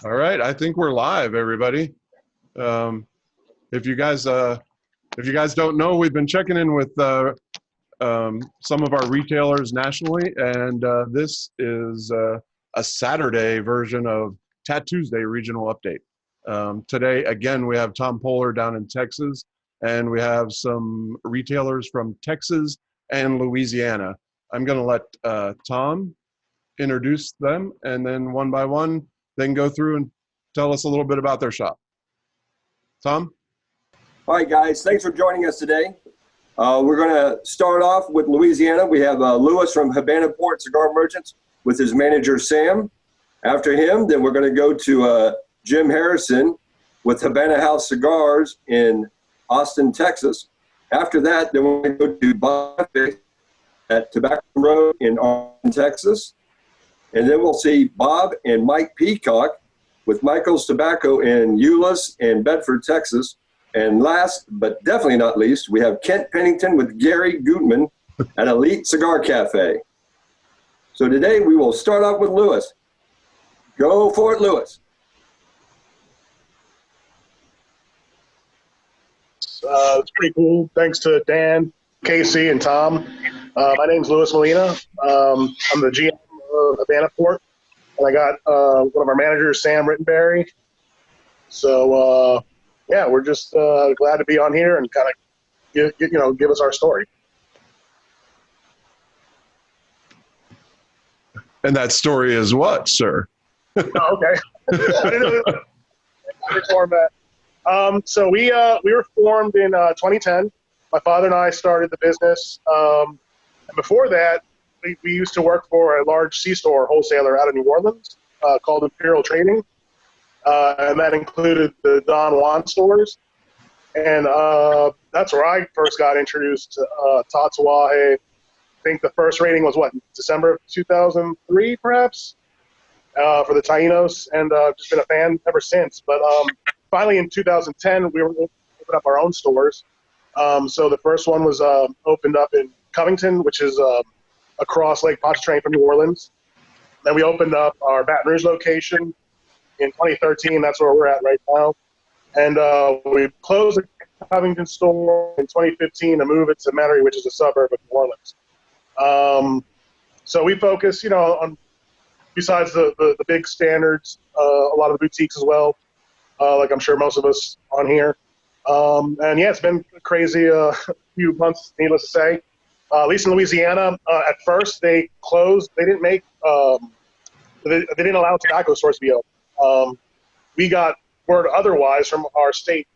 All right, I think we're live, everybody. If you guys don't know, we've been checking in with some of our retailers nationally, and this is a Saturday version of Tuesday Regional Update. Today, again, we have Tom Poehler down in Texas, and we have some retailers from Texas and Louisiana. I'm going to let Tom introduce them, and then one by one, then go through and tell us a little bit about their shop. Tom? All right, guys, thanks for joining us today. We're going to start off with Louisiana. We have Lewis from Habana Port Cigar Merchants with his manager, Sam. After him, then we're going to go to Jim Harrison with Habana House Cigars in Austin, Texas. After that, then we're going to go to Bob at Tobacco Road in Austin, Texas. And then we'll see Bob and Mike Peacock with Michael's Tobacco in Euless and Bedford, Texas. And last, but definitely not least, we have Kent Pennington with Gary Gutman at Elite Cigar Cafe. So today we will start off with Lewis. Go for it, Lewis. It's pretty cool. Thanks to Dan, Casey, and Tom. My name's Louis Molina. I'm the GM of Habana Port, and I got one of our managers, Sam Rittenberry. So, yeah, we're just glad to be on here and kind of give us our story. And that story is what, sir? Oh, okay. I didn't know format. So we were formed in 2010. My father and I started the business. And before that, we used to work for a large C-store wholesaler out of New Orleans called Imperial Trading. And that included the Don Juan stores. And that's where I first got introduced to Tatuaje. I think the first rating was, December of 2003, perhaps, for the Taínos. And just been a fan ever since. But finally in 2010, we were able to open up our own stores. So the first one was opened up in Covington, which is across Lake Pontchartrain from New Orleans. Then we opened up our Baton Rouge location in 2013. That's where we're at right now. And we closed the Covington store in 2015 to move it to Metairie, which is a suburb of New Orleans. So we focus, on besides the big standards, a lot of the boutiques as well, like I'm sure most of us on here. And yeah, it's been a crazy few months, needless to say. At least in Louisiana, at first they closed. They didn't make, they didn't allow tobacco stores to be open. We got word otherwise from our state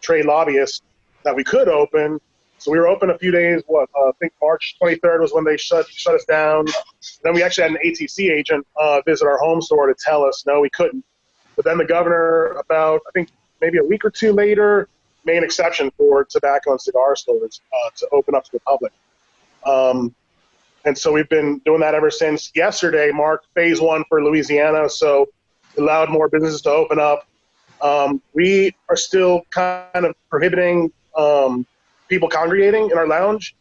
trade lobbyists that we could open. So we were open a few days. I think March 23rd was when they shut us down. Then we actually had an ATC agent visit our home store to tell us no, we couldn't. But then the governor, about I think maybe a week or two later, made an exception for tobacco and cigar stores to open up to the public. And so we've been doing that ever since. Yesterday marked phase 1 for Louisiana, so it allowed more businesses to open up. We are still kind of prohibiting people congregating in our lounge.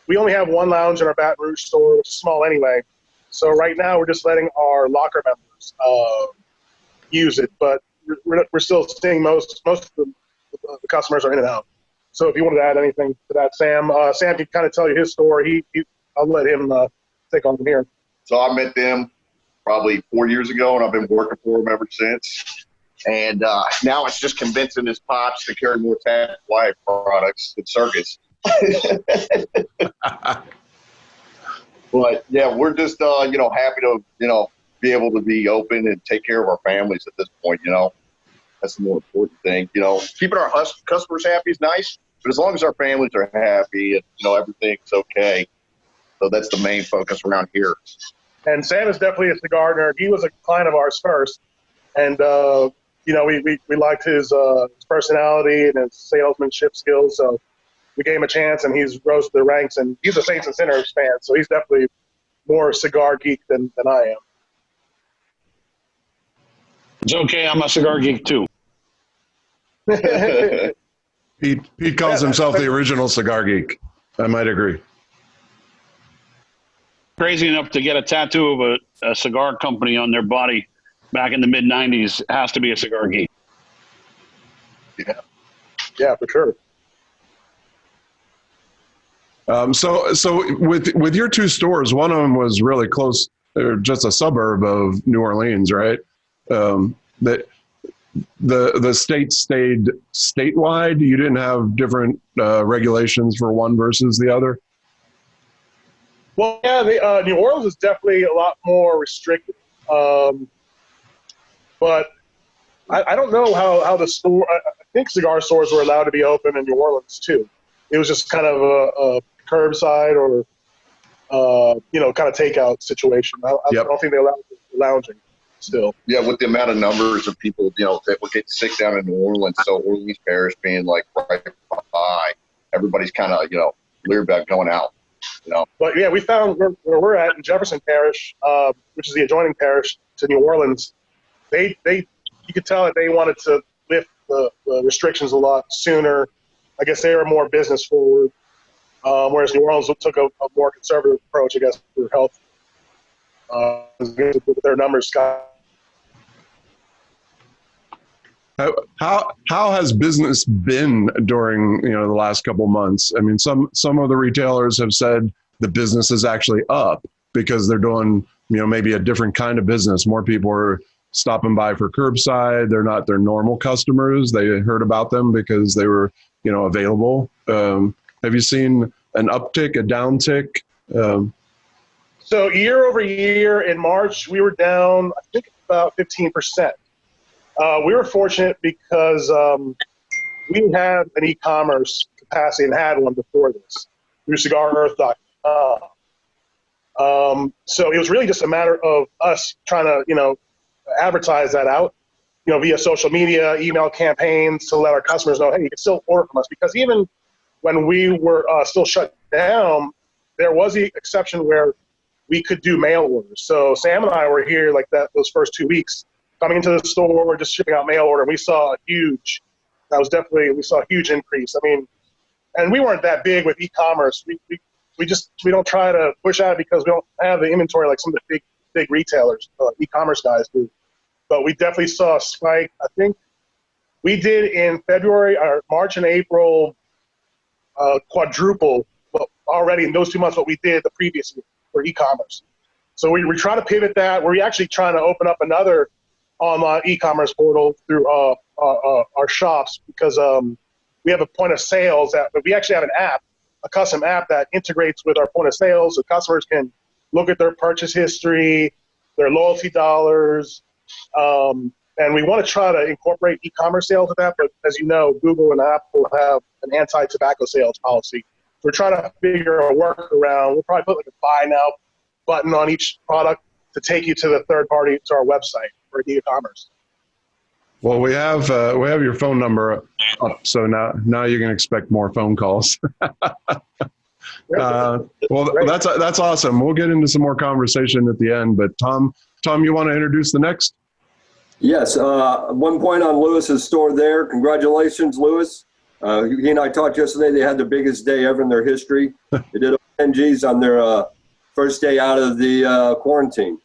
We only have one lounge in our Baton Rouge store, which is small anyway. So right now we're just letting our locker members use it, but we're still seeing most of the customers are in and out. So if you wanted to add anything to that, Sam can kind of tell you his story. I'll let him take on from here. So I met them probably 4 years ago, and I've been working for them ever since. And now it's just convincing his pops to carry more Tatuaje products at Circus. But yeah, we're just happy to be able to be open and take care of our families at this point. That's the more important thing. Keeping our customers happy is nice, but as long as our families are happy and everything's okay, so that's the main focus around here. And Sam is definitely a cigar nerd. He was a client of ours first, and we liked his personality and his salesmanship skills. So we gave him a chance, and he's rose to the ranks. And he's a Saints and Sinners fan, so he's definitely more cigar geek than I am. It's okay. I'm a cigar geek too. Pete calls himself the original cigar geek. I might agree. Crazy enough to get a tattoo of a cigar company on their body back in the mid '90s, has to be a cigar geek. Yeah, for sure. So with your two stores, one of them was really close, or just a suburb of New Orleans, right? That the state stayed statewide. You didn't have different regulations for one versus the other. Well, yeah, New Orleans is definitely a lot more restricted. But I don't know how the store. I think cigar stores were allowed to be open in New Orleans too. It was just kind of a curbside or kind of takeout situation. I don't think they allowed lounging still. Yeah, with the amount of numbers of people, that would get sick down in New Orleans, so Orleans Parish being like right by, everybody's kind of, leery about going out, But yeah, we found where we're at in Jefferson Parish, which is the adjoining parish to New Orleans, you could tell that they wanted to lift the restrictions a lot sooner. I guess they were more business forward, whereas New Orleans took a more conservative approach, I guess, for health. With their numbers, Scott. How has business been during the last couple of months? I mean, some of the retailers have said the business is actually up because they're doing maybe a different kind of business. More people are stopping by for curbside. They're not their normal customers. They heard about them because they were available. Have you seen an uptick, a downtick? So year over year in March, we were down, I think, about 15%. We were fortunate because we had an e-commerce capacity and had one before this through cigarearth.com. So it was really just a matter of us trying to, advertise that out, via social media, email campaigns to let our customers know, hey, you can still order from us. Because even when we were still shut down, there was the exception where we could do mail orders. So Sam and I were here like those first 2 weeks, coming into the store, we're just shipping out mail order. We saw a huge increase. I mean, and we weren't that big with e-commerce. We don't try to push out because we don't have the inventory like some of the big retailers, e-commerce guys do. But we definitely saw a spike. I think we did in February, or March and April, quadruple already in those 2 months what we did the previous year for e-commerce. So we try to pivot that. We're actually trying to open up another online e-commerce portal through our shops because we have a point of sales but we actually have an app, a custom app that integrates with our point of sales so customers can look at their purchase history, their loyalty dollars, and we want to try to incorporate e-commerce sales with that, but as you know, Google and Apple have an anti-tobacco sales policy. So we're trying to figure a workaround. We'll probably put like a buy now button on each product to take you to the third party, to our website for e-commerce. Well, we have your phone number up, so now you can expect more phone calls. Well, that's awesome. We'll get into some more conversation at the end, but Tom, you want to introduce the next? Yes. 1 point on Lewis's store there. Congratulations, Lewis. He and I talked yesterday. They had the biggest day ever in their history. They did 10 Gs on their first day out of the quarantine.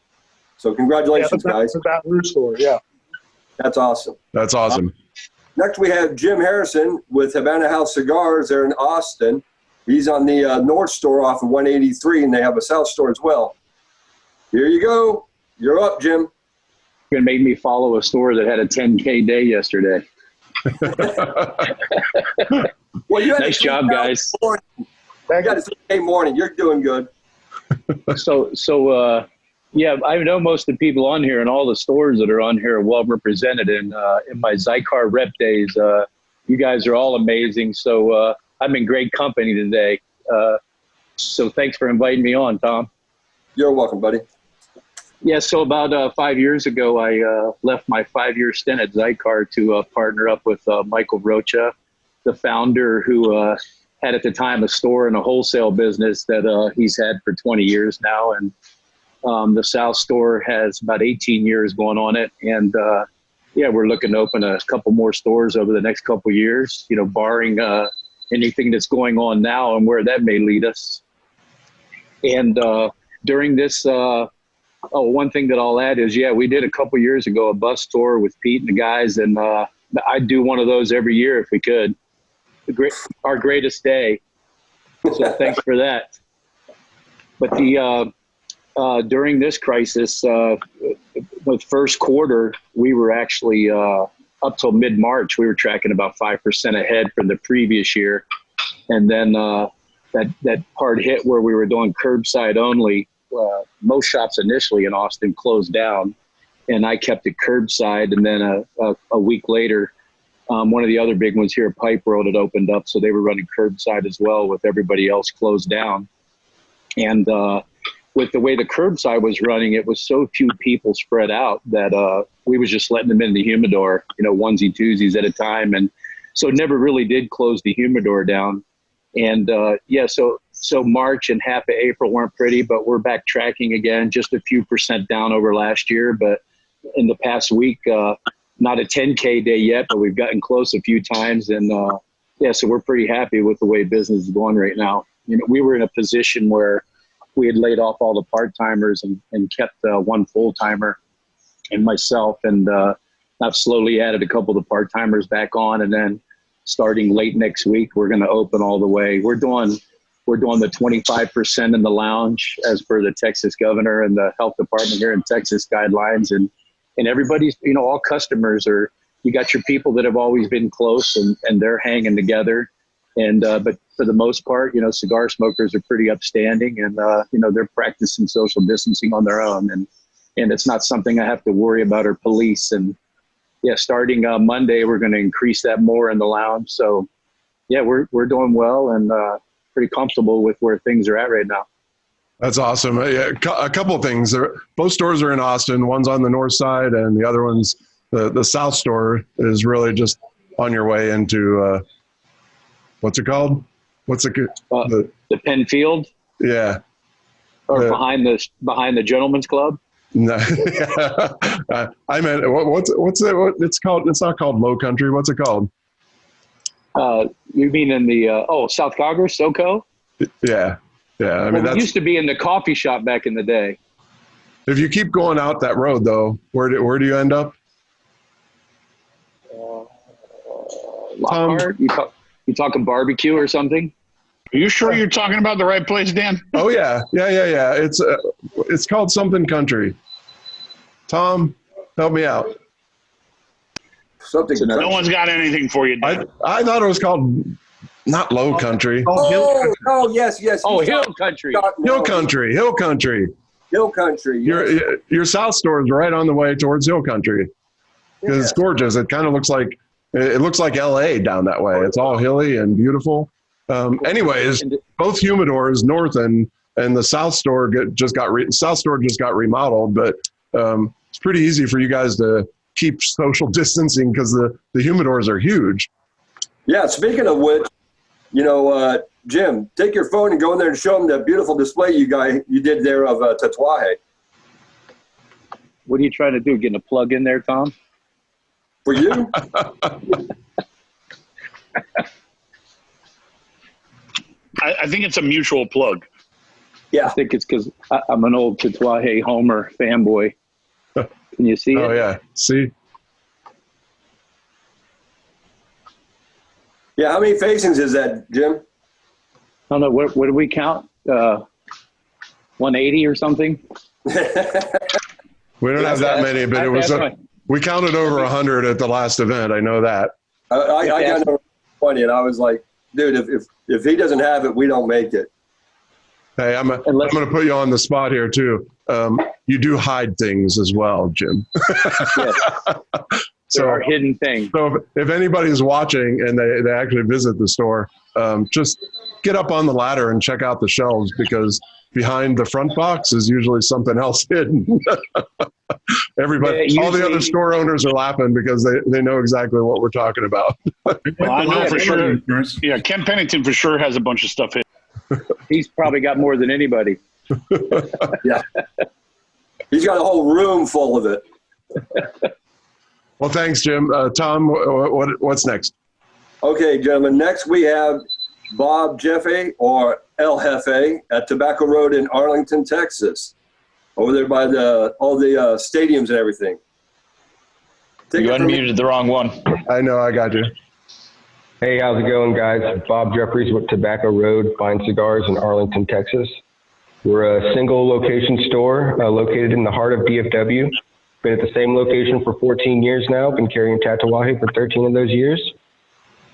So congratulations, guys. That's that Rouge store, yeah. That's awesome. That's awesome. Next, we have Jim Harrison with Habana House Cigars. They're in Austin. He's on the North store off of 183, and they have a South store as well. Here you go. You're up, Jim. Going to make me follow a store that had a 10K day yesterday. Well, you had nice job, guys. You got a 3K morning. You're doing good. Yeah, I know most of the people on here and all the stores that are on here are well represented. And in my Cigar rep days, you guys are all amazing. So I'm in great company today. So thanks for inviting me on, Tom. You're welcome, buddy. Yeah, so about 5 years ago, I left my 5-year stint at Cigar to partner up with Michael Rocha, the founder who had at the time a store and a wholesale business that he's had for 20 years now. And the South store has about 18 years going on it. And yeah, we're looking to open a couple more stores over the next couple of years, barring anything that's going on now and where that may lead us. And during this one thing that I'll add is, we did a couple years ago a bus tour with Pete and the guys, and I'd do one of those every year if we could. Our greatest day. So thanks for that. But during this crisis, with first quarter, we were actually up till mid-March, we were tracking about 5% ahead from the previous year. And then that hard hit where we were doing curbside only, most shops initially in Austin closed down, and I kept it curbside. And then a week later, one of the other big ones here, Pipe World, had opened up, so they were running curbside as well with everybody else closed down. And with the way the curbside was running, it was so few people spread out that we was just letting them in the humidor, onesie twosies at a time. And so it never really did close the humidor down. And so March and half of April weren't pretty, but we're back tracking again, just a few percent down over last year. But in the past week, not a 10K day yet, but we've gotten close a few times. And so we're pretty happy with the way business is going right now. We were in a position where we had laid off all the part-timers and kept one full-timer and myself. And I've slowly added a couple of the part-timers back on. And then starting late next week, we're going to open all the way. We're doing the 25% in the lounge as per the Texas governor and the health department here in Texas guidelines. And everybody's, all customers are, you got your people that have always been close and they're hanging together. And, but for the most part, cigar smokers are pretty upstanding and, they're practicing social distancing on their own. And it's not something I have to worry about or police. And starting Monday, we're going to increase that more in the lounge. So we're doing well and pretty comfortable with where things are at right now. That's awesome. A couple of things. Both stores are in Austin. One's on the north side, and the other one's the south store is really just on your way into what's it called? The Penn Field? Yeah. Or behind the Gentleman's Club? No, I meant what's it? What it's called? It's not called Low Country. What's it called? You mean in the South Congress, SoCo? Yeah. I mean, it used to be in the coffee shop back in the day. If you keep going out that road, though, where do you end up? Lockhart? You talking barbecue or something? Are you sure you're talking about the right place, Dan? Oh yeah. It's called something country. Tom, help me out. Something. No one's got anything for you, Dan. I thought it was called not Low Country. Yes. Oh, Hill Country. Hill Country. Hill Country. Yes. Your south store is right on the way towards Hill Country because it's gorgeous. It kind of looks like LA down that way. It's all hilly and beautiful. Anyways, both humidors, north and the south store just got remodeled, but it's pretty easy for you guys to keep social distancing because the humidors are huge. Yeah. Speaking of which, Jim, take your phone and go in there and show them that beautiful display you did there of Tatuaje. What are you trying to do? Getting a plug in there, Tom? For you? I think it's a mutual plug. Yeah. I think it's because I'm an old Tatuaje Homer fanboy. Can you see it? Oh, yeah. See? Yeah. How many facings is that, Jim? I don't know. What did we count? 180 or something? We don't have that many, but it was we counted over 100 at the last event. I know that. I got over 20, and I was like, dude, if he doesn't have it, we don't make it. Hey, I'm going to put you on the spot here too. You do hide things as well, Jim. Yes. There are hidden things. So if anybody's watching and they actually visit the store, just get up on the ladder and check out the shelves because behind the front box is usually something else hidden. All the other store owners are laughing because they know exactly what we're talking about. Well, I know for sure. Yeah, Ken Pennington for sure has a bunch of stuff hidden. He's probably got more than anybody. Yeah. He's got a whole room full of it. Well, thanks, Jim. Tom, what's next? Okay, gentlemen. Next we have Bob Jeffe, or El Jefe, at Tobacco Road in Arlington, Texas. over there by all the stadiums and everything. You unmuted the wrong one. I know, I got you. Hey, how's it going, guys? Bob Jeffries with Tobacco Road Fine Cigars in Arlington, Texas. We're a single location store located in the heart of DFW. Been at the same location for 14 years now. Been carrying Tatuaje for 13 of those years.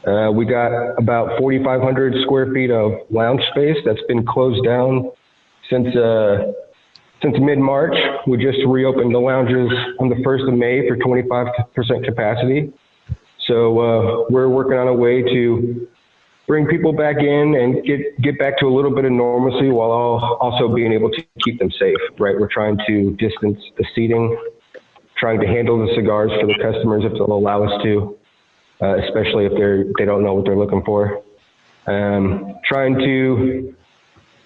We got about 4,500 square feet of lounge space that's been closed down since mid-March. We just reopened the lounges on the 1st of May for 25% capacity. So we're working on a way to bring people back in and get back to a little bit of normalcy while also being able to keep them safe, right? We're trying to distance the seating, trying to handle the cigars for the customers if they'll allow us to, especially if they don't know what they're looking for. Trying to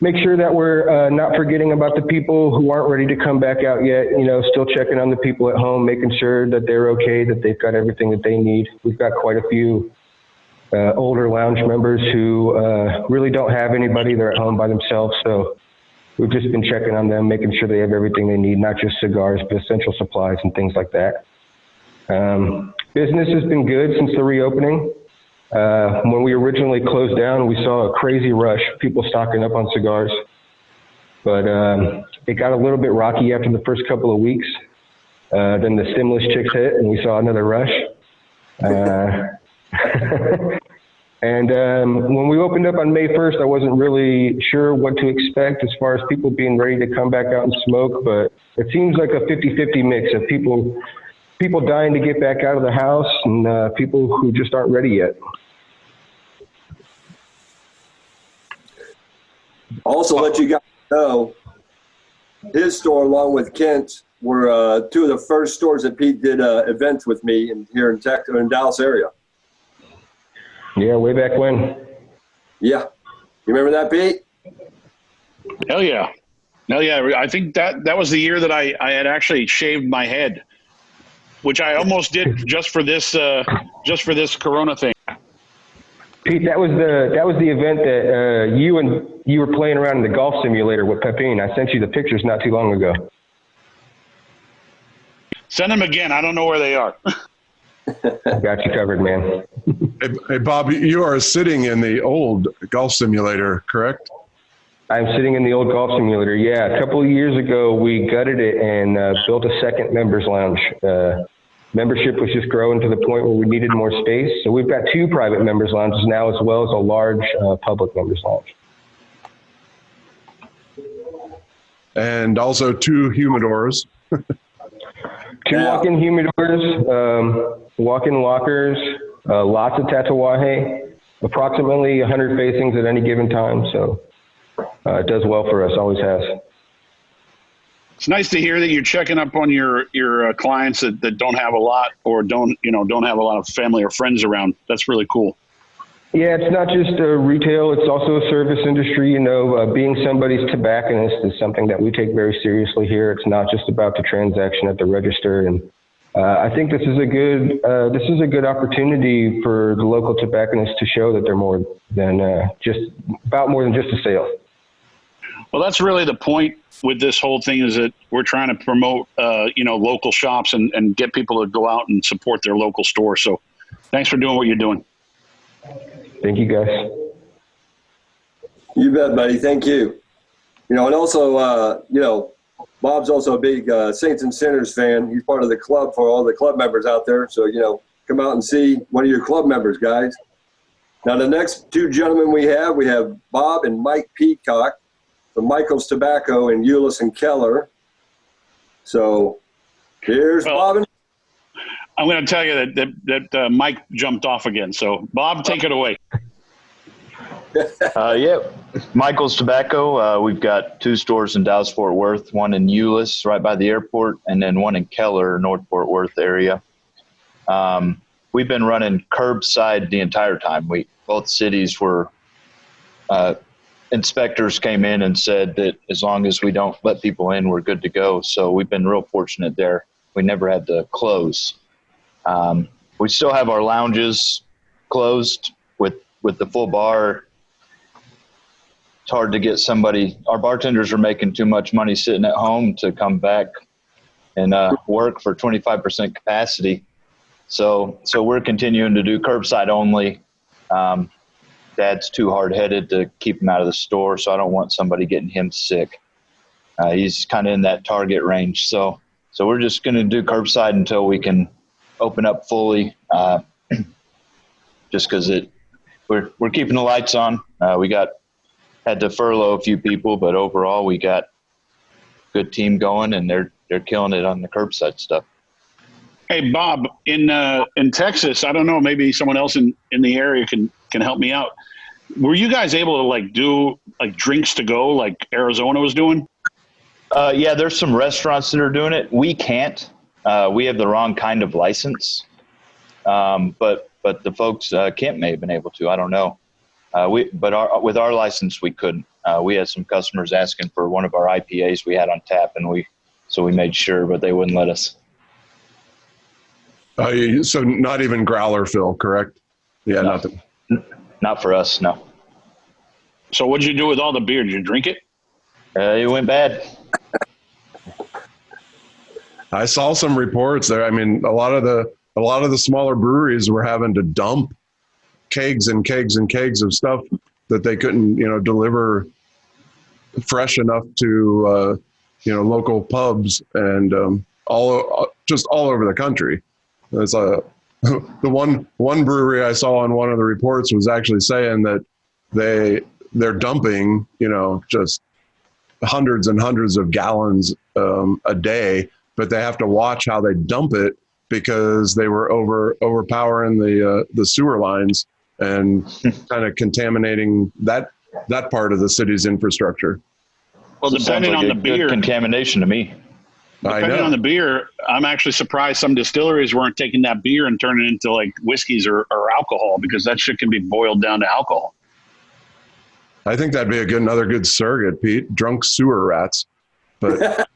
make sure that we're not forgetting about the people who aren't ready to come back out yet, still checking on the people at home, making sure that they're okay, that they've got everything that they need. We've got quite a few older lounge members who really don't have anybody. They're at home by themselves. So we've just been checking on them, making sure they have everything they need, not just cigars, but essential supplies and things like that. Business has been good since the reopening. When we originally closed down, we saw a crazy rush, people stocking up on cigars. But it got a little bit rocky after the first couple of weeks. Then the stimulus checks hit and we saw another rush. And when we opened up on May 1st, I wasn't really sure what to expect as far as people being ready to come back out and smoke, but it seems like a 50-50 mix of people dying to get back out of the house and people who just aren't ready yet. Also, let you guys know, his store along with Kent's were two of the first stores that Pete did events with me here in Dallas area. Yeah, way back when. Yeah. You remember that, Pete? Hell yeah. Hell yeah. I think that was the year that I had actually shaved my head, which I almost did just for this Corona thing. Pete, that was the event that you were playing around in the golf simulator with Pepin. I sent you the pictures not too long ago. Send them again. I don't know where they are. Got you covered, man. Hey, Bob, you are sitting in the old golf simulator, correct? I'm sitting in the old golf simulator. Yeah, a couple of years ago, we gutted it and built a second members lounge. Membership was just growing to the point where we needed more space. So we've got 2 private members lounges now, as well as a large public members lounge. And also 2 humidors. 2 walk-in humidors, walk-in lockers, lots of Tatuaje, approximately 100 facings at any given time. So it does well for us, always has. It's nice to hear that you're checking up on your clients that don't have a lot or don't have a lot of family or friends around. That's really cool. Yeah, it's not just retail, it's also a service industry. Being somebody's tobacconist is something that we take very seriously here. It's not just about the transaction at the register. And I think this is a good opportunity for the local tobacconists to show that they're more than just a sale. Well, that's really the point with this whole thing, is that we're trying to promote, local shops and get people to go out and support their local store. So thanks for doing what you're doing. Thank you, guys. You bet, buddy. Thank you. And also, Bob's also a big Saints and Sinners fan. He's part of the club for all the club members out there. So, come out and see one of your club members, guys. Now, the next 2 gentlemen we have Bob and Mike Peacock from Michael's Tobacco in Euless and Keller. So here's Bob. I'm going to tell you that Mike jumped off again. So Bob, take it away. Michael's Tobacco. We've got 2 stores in Dallas-Fort Worth, one in Euless right by the airport, and then one in Keller, North Fort Worth area. We've been running curbside the entire time. Both cities were inspectors came in and said that as long as we don't let people in, we're good to go. So we've been real fortunate there. We never had to close. We still have our lounges closed with the full bar it's hard to get somebody. Our bartenders are making too much money sitting at home to come back and work for 25% capacity. So we're continuing to do curbside only. Dad's too hard-headed to keep him out of the store, so I don't want somebody getting him sick. He's kind of in that target range. So we're just going to do curbside until we can open up fully, just because we're keeping the lights on. We had to furlough a few people, but overall we got a good team going, and they're killing it on the curbside stuff. Hey, Bob, in Texas, I don't know, maybe someone else in the area can help me out. Were you guys able to like do like drinks to go like Arizona was doing? Yeah, there's some restaurants that are doing it. We can't. We have the wrong kind of license. But the folks, Kent may have been able to. I don't know. With our license, we couldn't. We had some customers asking for one of our IPAs we had on tap, and so we made sure, but they wouldn't let us. So not even growler fill, correct? Yeah, No. nothing. Not for us, no. So what'd you do with all the beer? Did you drink it? It went bad. I saw some reports there. I mean, a lot of the smaller breweries were having to dump kegs and kegs and kegs of stuff that they couldn't, deliver fresh enough to, local pubs and just all over the country. It's the one brewery I saw on one of the reports was actually saying that they're dumping, just hundreds and hundreds of gallons a day, but they have to watch how they dump it because they were overpowering the sewer lines and kind of contaminating that part of the city's infrastructure. Well, depending on the beer, contamination to me. Depending on the beer, I'm actually surprised some distilleries weren't taking that beer and turning it into like whiskeys or alcohol, because that shit can be boiled down to alcohol. I think that'd be another good surrogate, Pete. Drunk sewer rats, but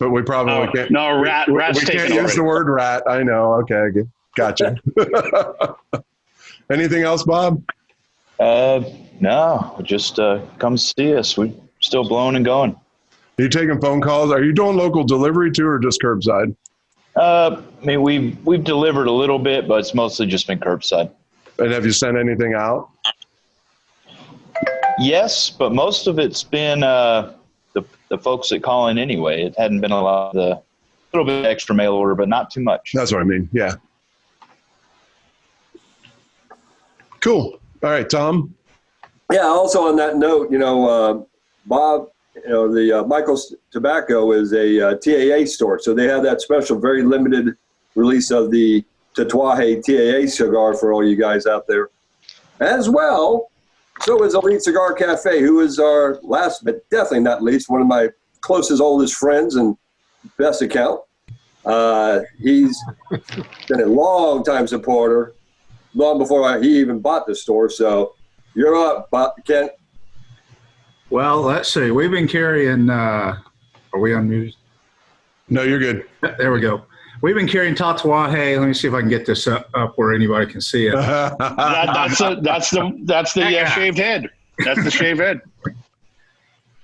we probably can't. No, rats. We can't use the word rat. I know. Okay, gotcha. Anything else, Bob? No, just come see us. We're still blowing and going. Are you taking phone calls? Are you doing local delivery too, or just curbside? I mean, we've delivered a little bit, but it's mostly just been curbside. And have you sent anything out? Yes, but most of it's been the folks that call in anyway. It hadn't been a little bit extra mail order, but not too much. That's what I mean. Yeah. Cool. All right, Tom. Yeah. Also on that note, Bob, the Michael's Tobacco is a TAA store. So they have that special, very limited release of the Tatuaje TAA cigar for all you guys out there. As well, so is Elite Cigar Cafe, who is our last, but definitely not least, one of my closest, oldest friends and best account. He's been a long-time supporter, long before he even bought the store. So you're up, Kent. Well, let's see. We've been carrying, are we on music? No, you're good. There we go. We've been carrying Tatuaje. Let me see if I can get this up where anybody can see it. That's the shaved head. That's the shaved head.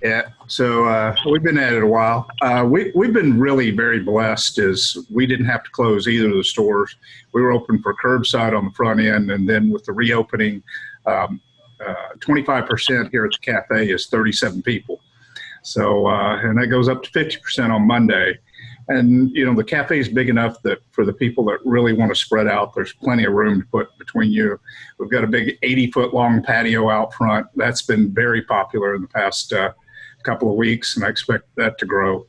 Yeah. So we've been at it a while. We've been really very blessed as we didn't have to close either of the stores. We were open for curbside on the front end, and then with the reopening, 25% here at the cafe is 37 people. So, and that goes up to 50% on Monday. And, the cafe is big enough that for the people that really want to spread out, there's plenty of room to put between you. We've got a big 80-foot long patio out front. That's been very popular in the past couple of weeks, and I expect that to grow.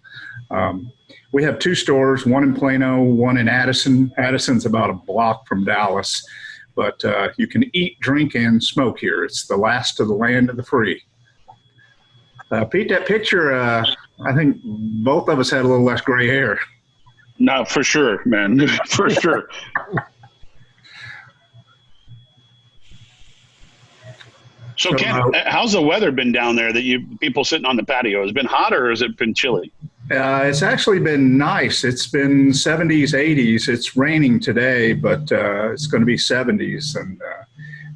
We have two stores, one in Plano, one in Addison. Addison's about a block from Dallas. But you can eat, drink, and smoke here. It's the last of the land of the free. Pete, that picture, I think both of us had a little less gray hair. No, for sure, man. For sure. So, Ken, how's the weather been down there that people sitting on the patio? Has it been hot or has it been chilly? It's actually been nice. It's been 70s, 80s. It's raining today, but it's going to be 70s. And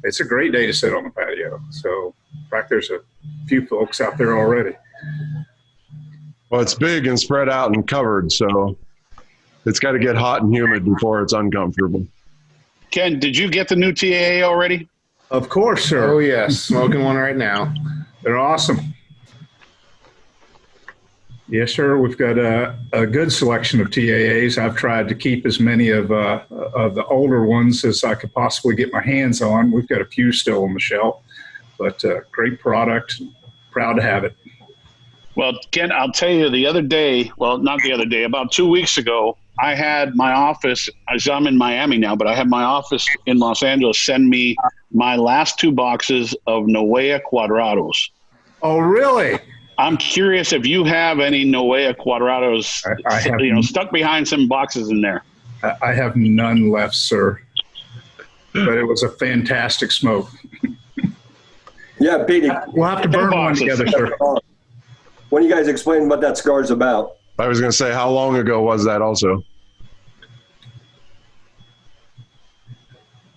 it's a great day to sit on the patio. So, in fact, there's a few folks out there already. Well, it's big and spread out and covered, so it's got to get hot and humid before it's uncomfortable. Ken, did you get the new TAA already? Of course, sir. Oh, yes. Smoking one right now. They're awesome. Yes, sir. We've got a good selection of TAAs. I've tried to keep as many of the older ones as I could possibly get my hands on. We've got a few still on the shelf, but great product. Proud to have it. Well, Ken, I'll tell you the other day, well, not the other day, about 2 weeks ago, I had my office, as I'm in Miami now, but I had my office in Los Angeles send me my last 2 boxes of Novea Cuadrados. Oh, really? I'm curious if you have any Novea Cuadrados, I have, stuck behind some boxes in there. I have none left, sir. But it was a fantastic smoke. Yeah, Pete. We'll have to burn one together, sir. Why don't you guys explain what that cigar's about? I was going to say, how long ago was that also?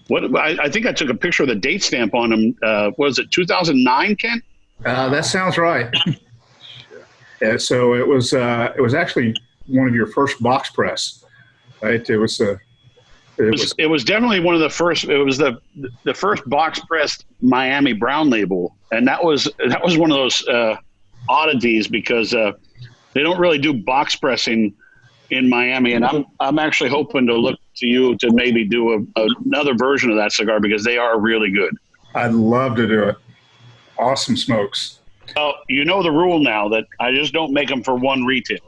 What I think I took a picture of the date stamp on them. Was it 2009, Ken? That sounds right. Yeah, so it was actually one of your first box press, right? It was definitely one of the first. It was the first box pressed Miami brown label, and that was one of those oddities because they don't really do box pressing in Miami, and I'm actually hoping to look to you to maybe do another version of that cigar because they are really good. I'd love to do it. Awesome smokes. Well, you know the rule now that I just don't make them for one retailer.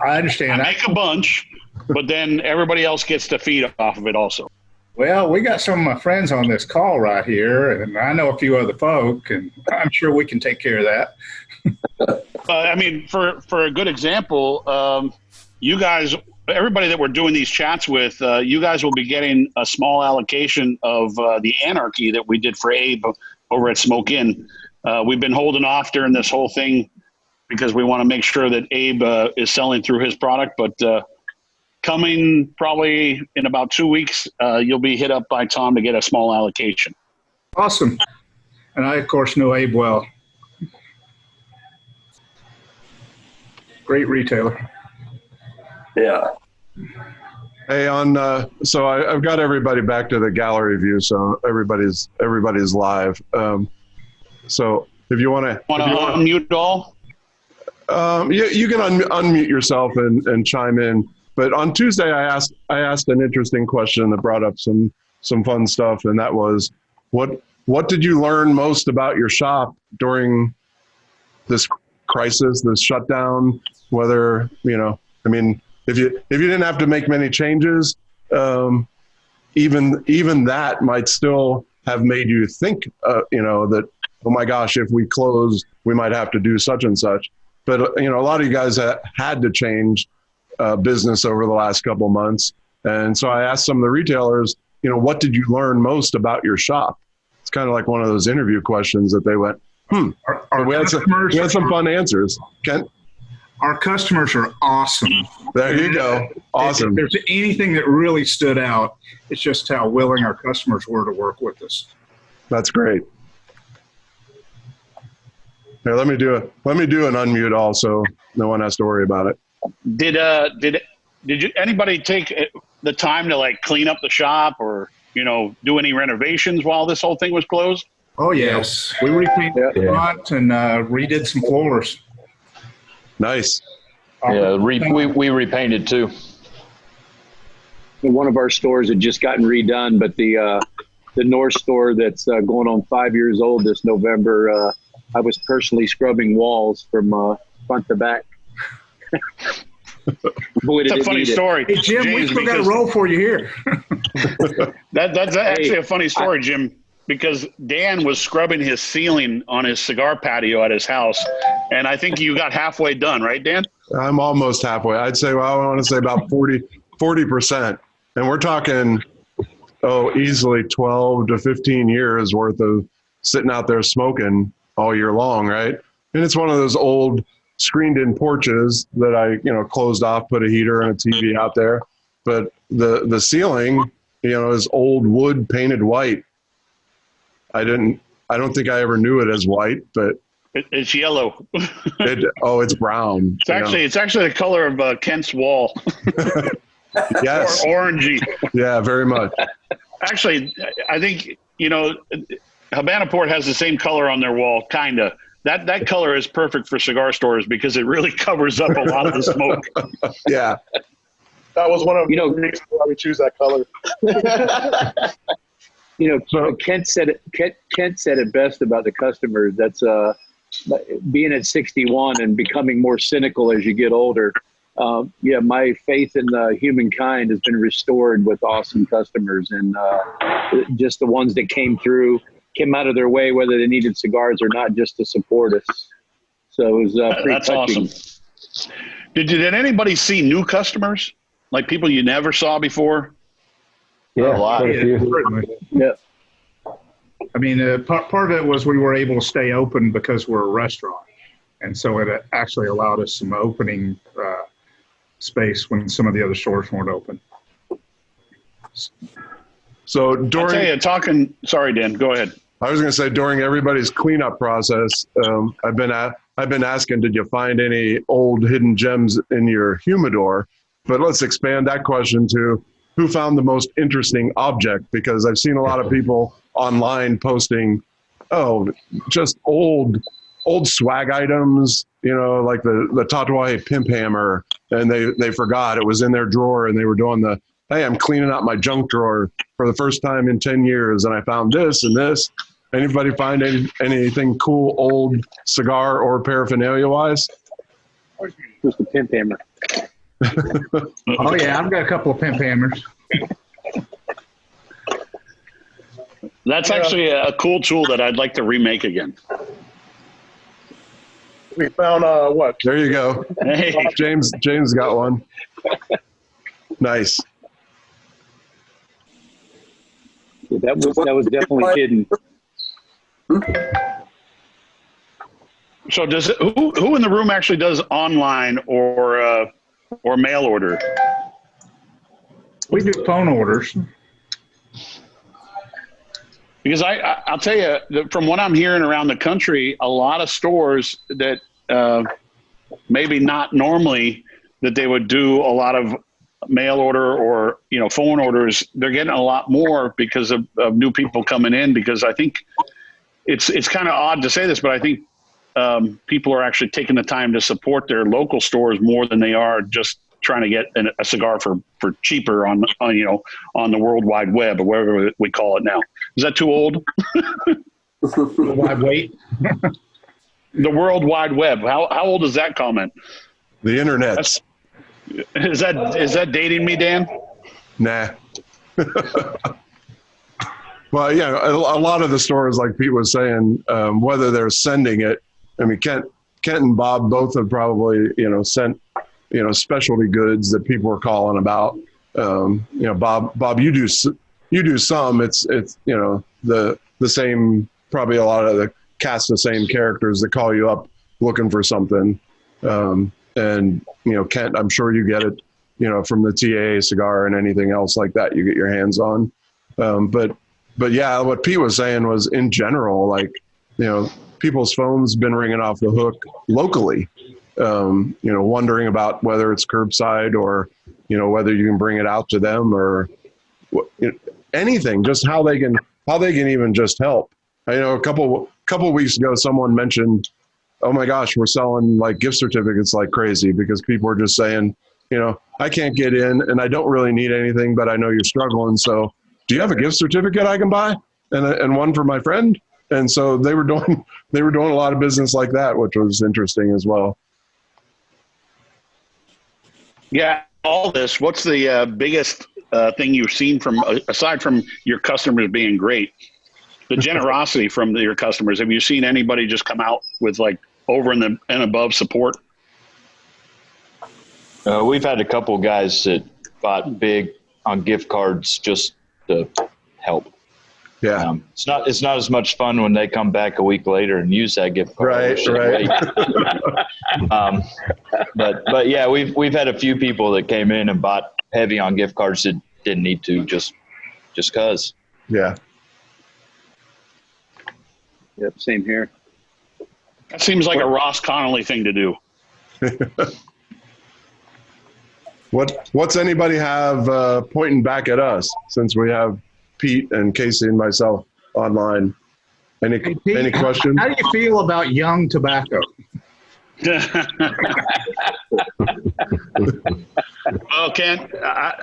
I understand. I make a bunch, but then everybody else gets to feed off of it also. Well, we got some of my friends on this call right here, and I know a few other folk, and I'm sure we can take care of that. I mean, for a good example, you guys, everybody that we're doing these chats with, you guys will be getting a small allocation of the Anarchy that we did for Abe over at Smoke Inn. We've been holding off during this whole thing because we want to make sure that Abe is selling through his product. But coming probably in about 2 weeks, you'll be hit up by Tom to get a small allocation. Awesome. And I, of course, know Abe well. Great retailer. Yeah. Hey, so I've got everybody back to the gallery view, so everybody's live. So if you want to unmute all, you can unmute yourself and chime in. But on Tuesday, I asked an interesting question that brought up some fun stuff, and that was, what did you learn most about your shop during this crisis, this shutdown? Whether if you didn't have to make many changes, even that might still have made you think, that, oh my gosh, if we close, we might have to do such and such. But a lot of you guys had to change business over the last couple of months, and so I asked some of the retailers, what did you learn most about your shop? It's kind of like one of those interview questions that they went, we had some fun answers. Kent? Our customers are awesome. There you go. Awesome. If there's anything that really stood out, it's just how willing our customers were to work with us. That's great. Here, let me do an unmute also. No one has to worry about it. Did anybody take the time to clean up the shop or do any renovations while this whole thing was closed? Oh yes, we repainted the front and redid some floors. Nice. Yeah, we repainted too. One of our stores had just gotten redone, but the North store that's going on 5 years old this November, I was personally scrubbing walls from front to back. Boy, it's a funny story. Hey, Jim, we still got a role for you here. That's actually a funny story, Jim, because Dan was scrubbing his ceiling on his cigar patio at his house, and I think you got halfway done, right, Dan? I'm almost halfway. I'd say, I want to say about 40%. And we're talking, easily 12 to 15 years worth of sitting out there smoking all year long, right? And it's one of those old screened-in porches that I, closed off, put a heater and a TV out there. But the ceiling, is old wood painted white. I don't think I ever knew it as white, but It's yellow. It's brown. It's actually the color of Kent's wall. Yes. Or orangey. Yeah, very much. Actually, I think, Habana Port has the same color on their wall, kind of. That color is perfect for cigar stores because it really covers up a lot of the smoke. Yeah. That was one of the reasons why we choose that color. Kent said it best about the customers. That's being at 61 and becoming more cynical as you get older. My faith in humankind has been restored with awesome customers, and just the ones that came out of their way, whether they needed cigars or not, just to support us. So it was pretty That's touching. awesome. Did anybody see new customers, like people you never saw before? Yeah, a lot. Certainly. Yeah. I mean, part of it was we were able to stay open because we're a restaurant. And so it actually allowed us some opening space when some of the other stores weren't open. So I'll tell you, sorry, Dan, go ahead. I was going to say, during everybody's cleanup process, I've been asking, did you find any old hidden gems in your humidor? But let's expand that question to who found the most interesting object, because I've seen a lot of people online posting, just old swag items, like the Tatuaje pimp hammer, and they forgot it was in their drawer, and they were doing hey, I'm cleaning out my junk drawer for the first time in 10 years, and I found this and this. Anybody find anything cool, old cigar or paraphernalia wise? Just a pimp hammer. Oh yeah, I've got a couple of pimp hammers. That's actually a cool tool that I'd like to remake again. We found what? There you go. Hey. James got one. Nice. Yeah, that was definitely hidden. So who in the room actually does online or mail order? We do phone orders. Because I'll tell you, from what I'm hearing around the country, a lot of stores that maybe not normally that they would do a lot of mail order or phone orders, they're getting a lot more because of new people coming in. Because I think it's kind of odd to say this, but I think people are actually taking the time to support their local stores more than they are just trying to get a cigar for cheaper on the World Wide Web or whatever we call it now. Is that too old? Wide wait. The World Wide Web. How old is that comment? The internet. Is that dating me, Dan? Nah. Well, yeah, a lot of the stores, like Pete was saying, whether they're sending it. I mean, Kent and Bob both have probably sent specialty goods that people are calling about. Bob, you do some. It's the same, probably a lot of the same characters that call you up looking for something. And Kent, I'm sure you get it, from the TAA cigar and anything else like that you get your hands on. But yeah, what Pete was saying was, in general, like, people's phones been ringing off the hook locally, wondering about whether it's curbside or, whether you can bring it out to them or anything, just how they can even just help. I know a couple weeks ago, someone mentioned, oh my gosh, we're selling like gift certificates like crazy because people are just saying, I can't get in and I don't really need anything, but I know you're struggling. So do you have a gift certificate I can buy and one for my friend? And so they were doing a lot of business like that, which was interesting as well. Yeah. All this, what's the biggest thing you've seen aside from your customers being great, the generosity from your customers? Have you seen anybody just come out with like over and above support? We've had a couple guys that bought big on gift cards just to help. Yeah. It's not as much fun when they come back a week later and use that gift card. Right. But yeah, we've had a few people that came in and bought heavy on gift cards that didn't need to, just cause. Yeah. Yep. Same here. That seems like a Ross Connolly thing to do. What's anybody have pointing back at us, since we have Pete and Casey and myself online? Any questions? How do you feel about young tobacco? Well, Ken,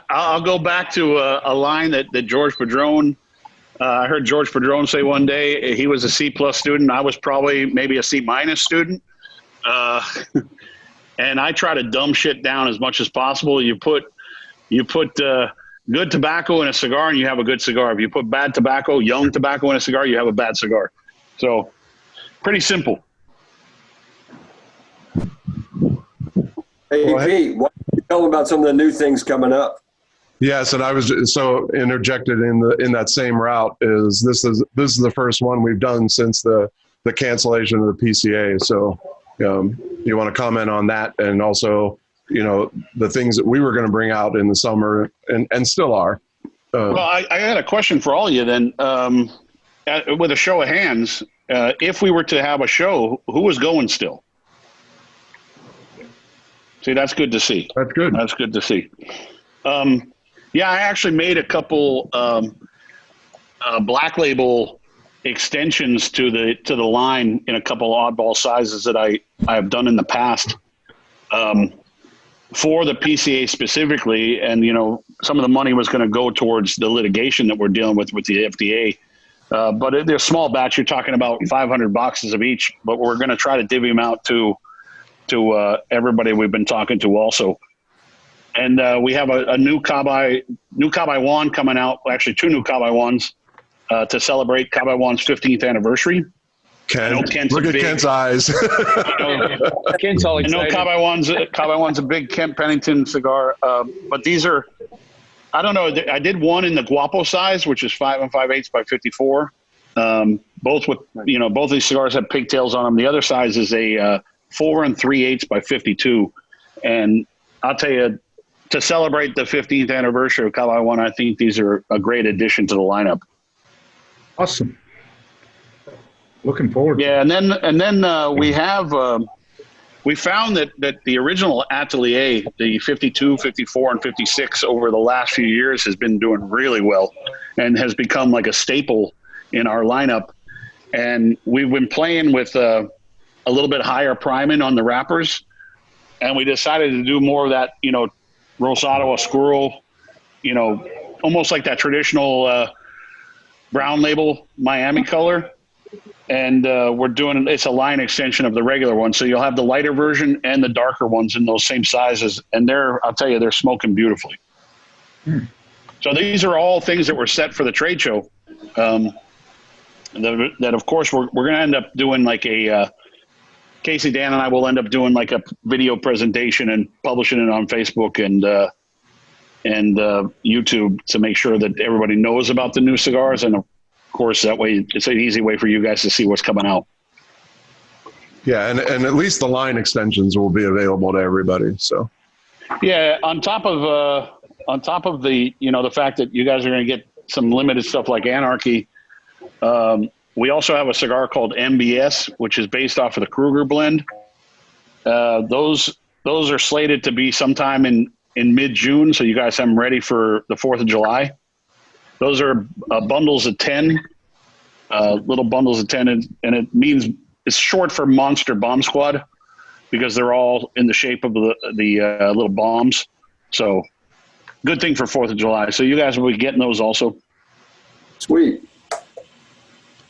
I'll go back to a line that George Padron. I heard George Padron say one day he was a C+ student. I was probably maybe a C- student. And I try to dumb shit down as much as possible. You put good tobacco in a cigar and you have a good cigar. If you put bad tobacco, young tobacco in a cigar, you have a bad cigar. So pretty simple. Hey, Pete, what can you tell them about some of the new things coming up? Yes, and I was so interjected in that same route. This is the first one we've done since the cancellation of the PCA. So you want to comment on that, and also the things that we were going to bring out in the summer and still are. Well, I had a question for all of you then. With a show of hands, if we were to have a show, who was going still? See, that's good to see. That's good. That's good to see. Yeah, I actually made a couple black label extensions to the line in a couple oddball sizes that I have done in the past for the PCA specifically. And, some of the money was going to go towards the litigation that we're dealing with the FDA. But they're small batch. You're talking about 500 boxes of each, but we're going to try to divvy them out to everybody we've been talking to also. And we have a new Cabai wand coming out. Actually, two new Cabai wands to celebrate Cabai wand's 15th anniversary. Ken, look at Ken's eyes. Ken's all excited. I know Cabai wand's a big Kent Pennington cigar, but these are, I don't know. I did one in the Guapo size, which is 5 5/8 by 54. Both with both these cigars have pigtails on them. The other size is a 4 3/8 by 52, and I'll tell you, to celebrate the 15th anniversary of Cabai One, I think these are a great addition to the lineup. Awesome. Looking forward. Yeah, and then we have we found that the original Atelier, the 52, 54, and 56 over the last few years has been doing really well, and has become like a staple in our lineup. And we've been playing with a little bit higher priming on the wrappers, and we decided to do more of that, Rosado Oscuro, almost like that traditional brown label Miami color. And we're doing, it's a line extension of the regular one. So you'll have the lighter version and the darker ones in those same sizes. And I'll tell you, they're smoking beautifully. So these are all things that were set for the trade show. That of course we're going to end up doing like a, Casey, Dan, and I will end up doing like a video presentation and publishing it on Facebook and YouTube to make sure that everybody knows about the new cigars. And of course, that way it's an easy way for you guys to see what's coming out. Yeah, and at least the line extensions will be available to everybody. So, yeah, on top of the the fact that you guys are going to get some limited stuff like Anarchy. We also have a cigar called MBS, which is based off of the Kruger blend. Those are slated to be sometime in mid-June, so you guys have them ready for the 4th of July. Those are bundles of 10, little bundles of 10, and it means it's short for Monster Bomb Squad because they're all in the shape of the little bombs. So good thing for 4th of July. So you guys will be getting those also. Sweet.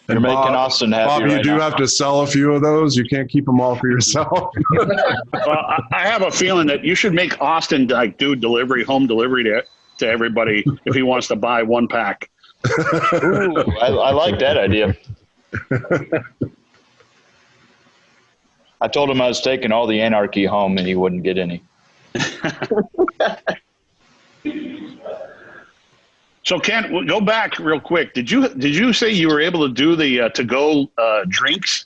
You're making Austin happy. Bob, you right do now. have to sell a few of those. You can't keep them all for yourself. Well, I have a feeling that you should make Austin do home delivery to everybody if he wants to buy one pack. Ooh, I like that idea. I told him I was taking all the Anarchy home and he wouldn't get any. So Ken, we'll go back real quick. Did you say you were able to do the to-go drinks?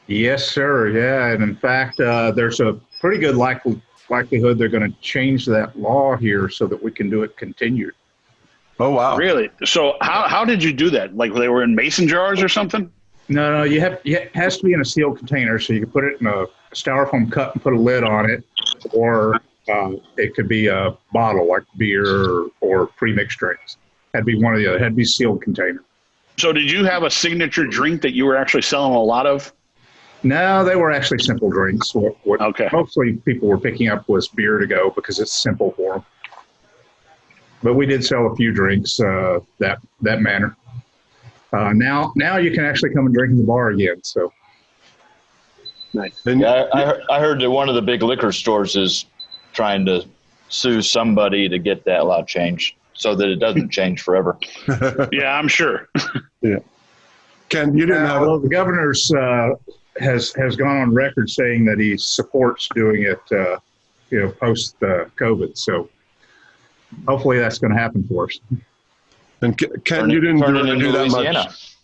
Yes, sir. Yeah, and in fact, there's a pretty good likelihood they're going to change that law here so that we can do it continued. Oh wow! Really? So how did you do that? Like they were in mason jars or something? No, it has to be in a sealed container, so you can put it in a styrofoam cup and put a lid on it, or it could be a bottle like beer or pre-mixed drinks. Had to be one or the other. Had to be sealed container. So did you have a signature drink that you were actually selling a lot of? No, they were actually simple drinks. What Okay. mostly people were picking up was beer to go because it's simple for them. But we did sell a few drinks that manner. Now you can actually come and drink in the bar again. So Nice. Yeah, I heard that one of the big liquor stores is trying to sue somebody to get that law changed so that it doesn't change forever. Yeah, I'm sure. Yeah. Ken, you didn't have well, the governor's has gone on record saying that he supports doing it, post COVID. So hopefully that's going to happen for us. And Ken, you didn't really do that much.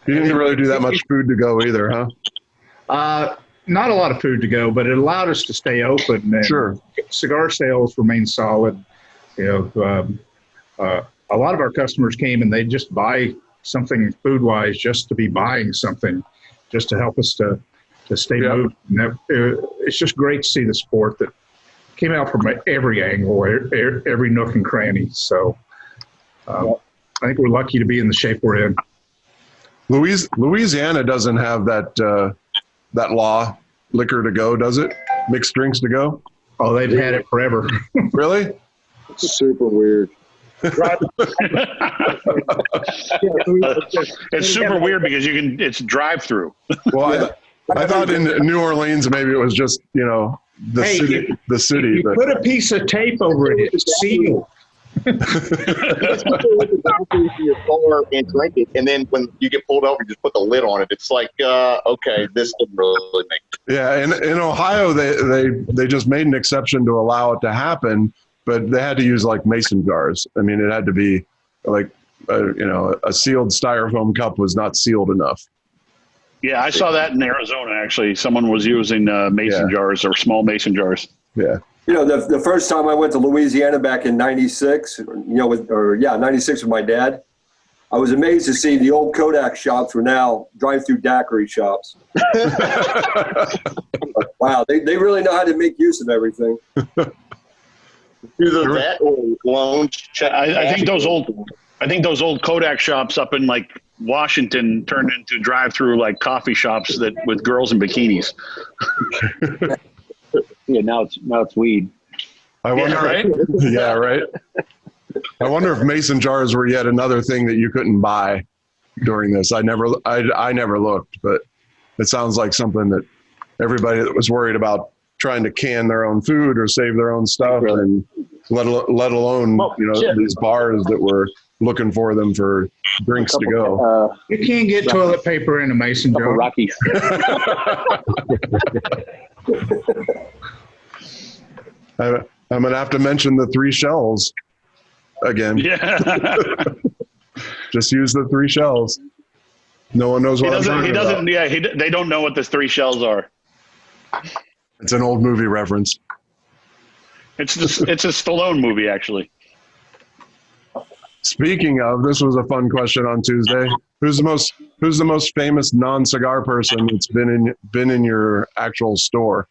You didn't really do that much food to go either, huh? Not a lot of food to go, but it allowed us to stay open. And Sure. Cigar sales remain solid. A lot of our customers came and they just buy something food-wise just to be buying something, just to help us to stay moved. And it's just great to see the sport that came out from every angle, every nook and cranny. So I think we're lucky to be in the shape we're in. Louisiana doesn't have that law, liquor to go, does it? Mixed drinks to go? Oh, they've had it forever. Really? It's super weird. It's super weird because it's drive-through. Well, I thought in New Orleans maybe it was just the city. You But put a piece of tape over it. It's sealed. Your car and drink it, and then when you get pulled over, you just put the lid on it. It's like, okay, this doesn't really make sense. yeah, in Ohio they just made an exception to allow it to happen, but they had to use like mason jars. I mean, it had to be like a sealed styrofoam cup was not sealed enough. Yeah, I saw that in Arizona, actually. Someone was using mason jars or small mason jars. Yeah. The first time I went to Louisiana back in 96, 96 with my dad, I was amazed to see the old Kodak shops were now drive-through daiquiri shops. Wow, they really know how to make use of everything. Either that or loans. I think those old Kodak shops up in like Washington turned into drive-through like coffee shops with girls in bikinis. Yeah, now it's weed. I wonder, right? Yeah, right. I wonder if mason jars were yet another thing that you couldn't buy during this. I never looked, but it sounds like something that everybody that was worried about trying to can their own food or save their own stuff, and let alone these bars that were looking for them for drinks to go. You can't get toilet paper in a mason jar. Rocky. I'm going to have to mention the 3 shells again. Yeah. Just use the 3 shells. No one knows what I'm talking about. Yeah, they don't know what the 3 shells are. It's an old movie reference. It's a Stallone movie, actually. Speaking of, this was a fun question on Tuesday. Who's the most famous non-cigar person that's been in your actual store?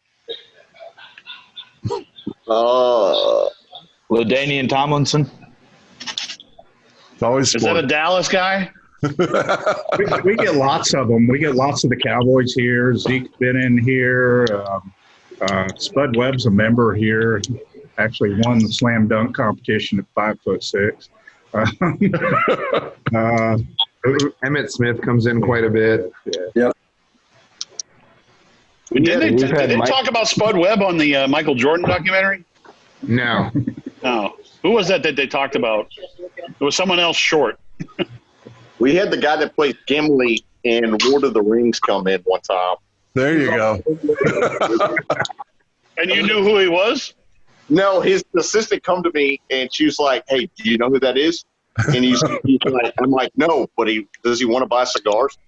LaDainian Tomlinson. It's always sport. Is that a Dallas guy? we get lots of them. We get lots of the Cowboys here. Zeke's been in here. Spud Webb's a member here. Actually won the slam dunk competition at 5'6". Emmett Smith comes in quite a bit. Yeah. Did they talk about Spud Webb on the Michael Jordan documentary? No. No. Who was that they talked about? It was someone else short. We had the guy that played Gimli in Lord of the Rings come in one time. There you go. And you knew who he was? No, his assistant come to me and she was like, "Hey, do you know who that is?" And he's like, I'm like, "No, but does he want to buy cigars?"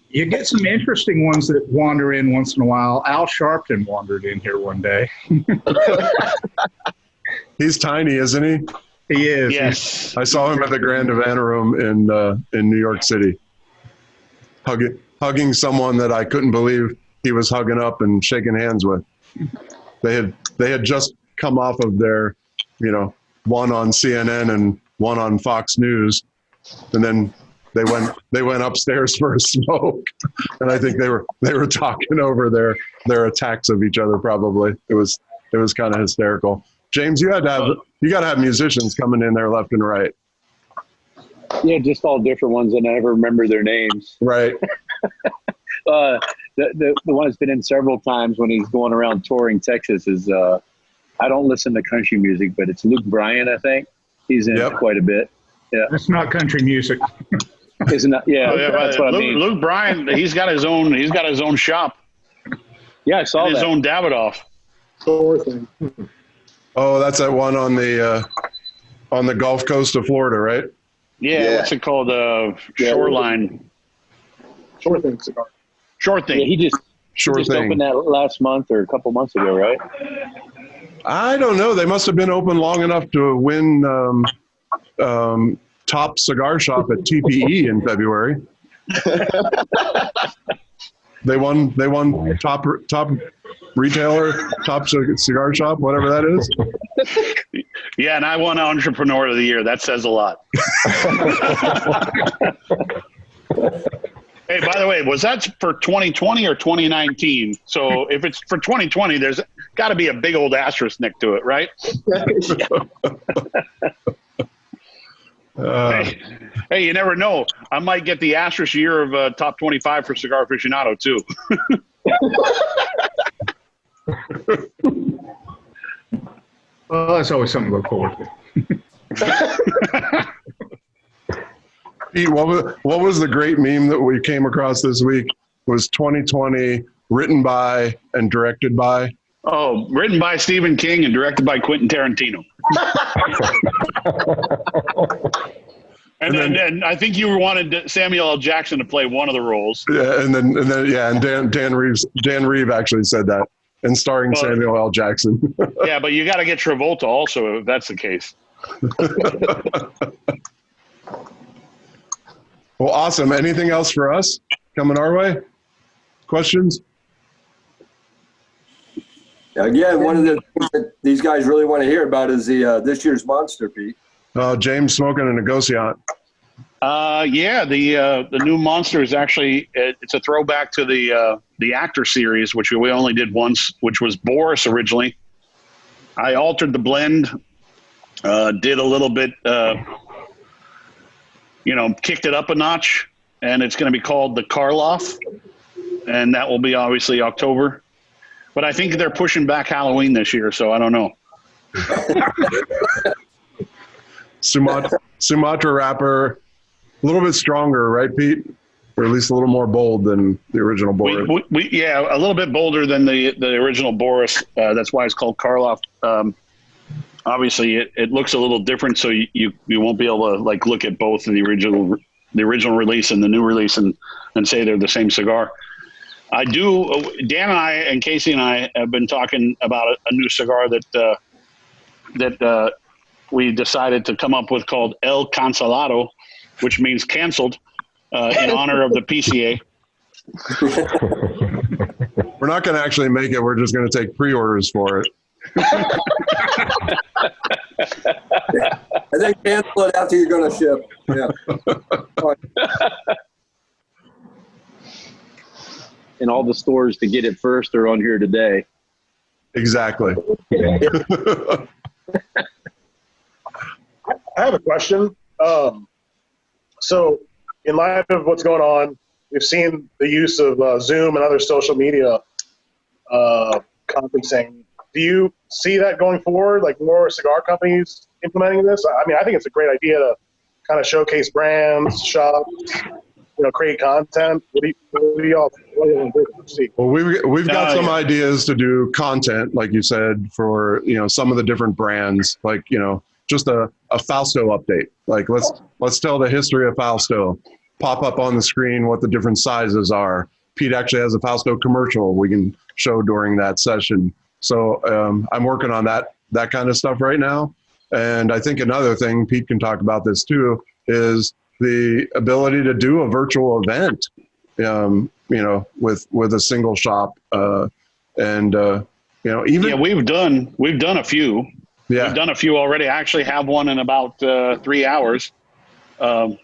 You get some interesting ones that wander in once in a while. Al Sharpton wandered in here one day. He's tiny, isn't he? He is. Yes. I saw him at the Grand Havana Room in New York City, hugging someone that I couldn't believe he was hugging up and shaking hands with. They had just come off of their, one on CNN and one on Fox News, and then they went upstairs for a smoke, and I think they were talking over their attacks of each other. Probably it was kind of hysterical. James, you got to have musicians coming in there left and right. Yeah, just all different ones, and I never remember their names. Right. The one that's been in several times when he's going around touring Texas is I don't listen to country music, but it's Luke Bryan, I think. He's in it quite a bit. Yeah. That's not country music. Isn't that? Yeah, that's what I mean. Luke Bryan, he's got his own shop. Yeah, I saw his that. own Davidoff. Oh, that's that one on the Gulf Coast of Florida, right? Yeah. What's it called? Shoreline. Sure thing, Cigar. Short thing. Yeah, he just thing. opened that last month or a couple months ago, right? I don't know. They must have been open long enough to win top cigar shop at TPE in February. They won top retailer, top cigar shop, whatever that is. Yeah, and I won Entrepreneur of the Year. That says a lot. Hey, by the way, was that for 2020 or 2019? So if it's for 2020, there's got to be a big old asterisk next to it, right? Hey, you never know. I might get the asterisk year of top 25 for Cigar Aficionado, too. Well, that's always something to look forward to. Pete, what was the great meme that we came across this week? Was 2020 written by and directed by? Oh, written by Stephen King and directed by Quentin Tarantino. And I think you wanted Samuel L. Jackson to play one of the roles. Yeah, and Dan Reeve actually said that, and starring Samuel L. Jackson. Yeah, but you got to get Travolta also if that's the case. Well, awesome. Anything else for us coming our way? Questions? Again, one of the things that these guys really want to hear about is this year's Monster, Pete. James smoking a negociant. Yeah, the new Monster is actually it's a throwback to the Actor series, which we only did once, which was Boris originally. I altered the blend, did a little bit, kicked it up a notch, and it's going to be called the Karloff, and that will be obviously October. But I think they're pushing back Halloween this year, so I don't know. Sumatra wrapper, a little bit stronger, right, Pete? Or at least a little more bold than the original Boris. Yeah, a little bit bolder than the original Boris. That's why it's called Karloff. Obviously, it looks a little different, so you won't be able to look at both the original release and the new release and say they're the same cigar. I do. Dan and I and Casey and I have been talking about a new cigar that we decided to come up with called El Cancelado, which means canceled, in honor of the PCA. We're not going to actually make it. We're just going to take pre-orders for it. And then cancel it after you're going to ship. Yeah. And all the stores to get it first are on here today. Exactly. I have a question. So in light of what's going on, we've seen the use of Zoom and other social media conferencing. Do you see that going forward, like more cigar companies implementing this? I mean, I think it's a great idea to kind of showcase brands, shops, create content. What do y'all see? Well, we've got some ideas to do content, like you said, for some of the different brands, like just a Fausto update. Like let's tell the history of Fausto. Pop up on the screen what the different sizes are. Pete actually has a Fausto commercial we can show during that session. So I'm working on that kind of stuff right now. And I think another thing, Pete can talk about this too, is the ability to do a virtual event, you know, with a single shop. And you know, even. Yeah, we've done a few. Yeah. We've done a few already. I actually have one in about 3 hours.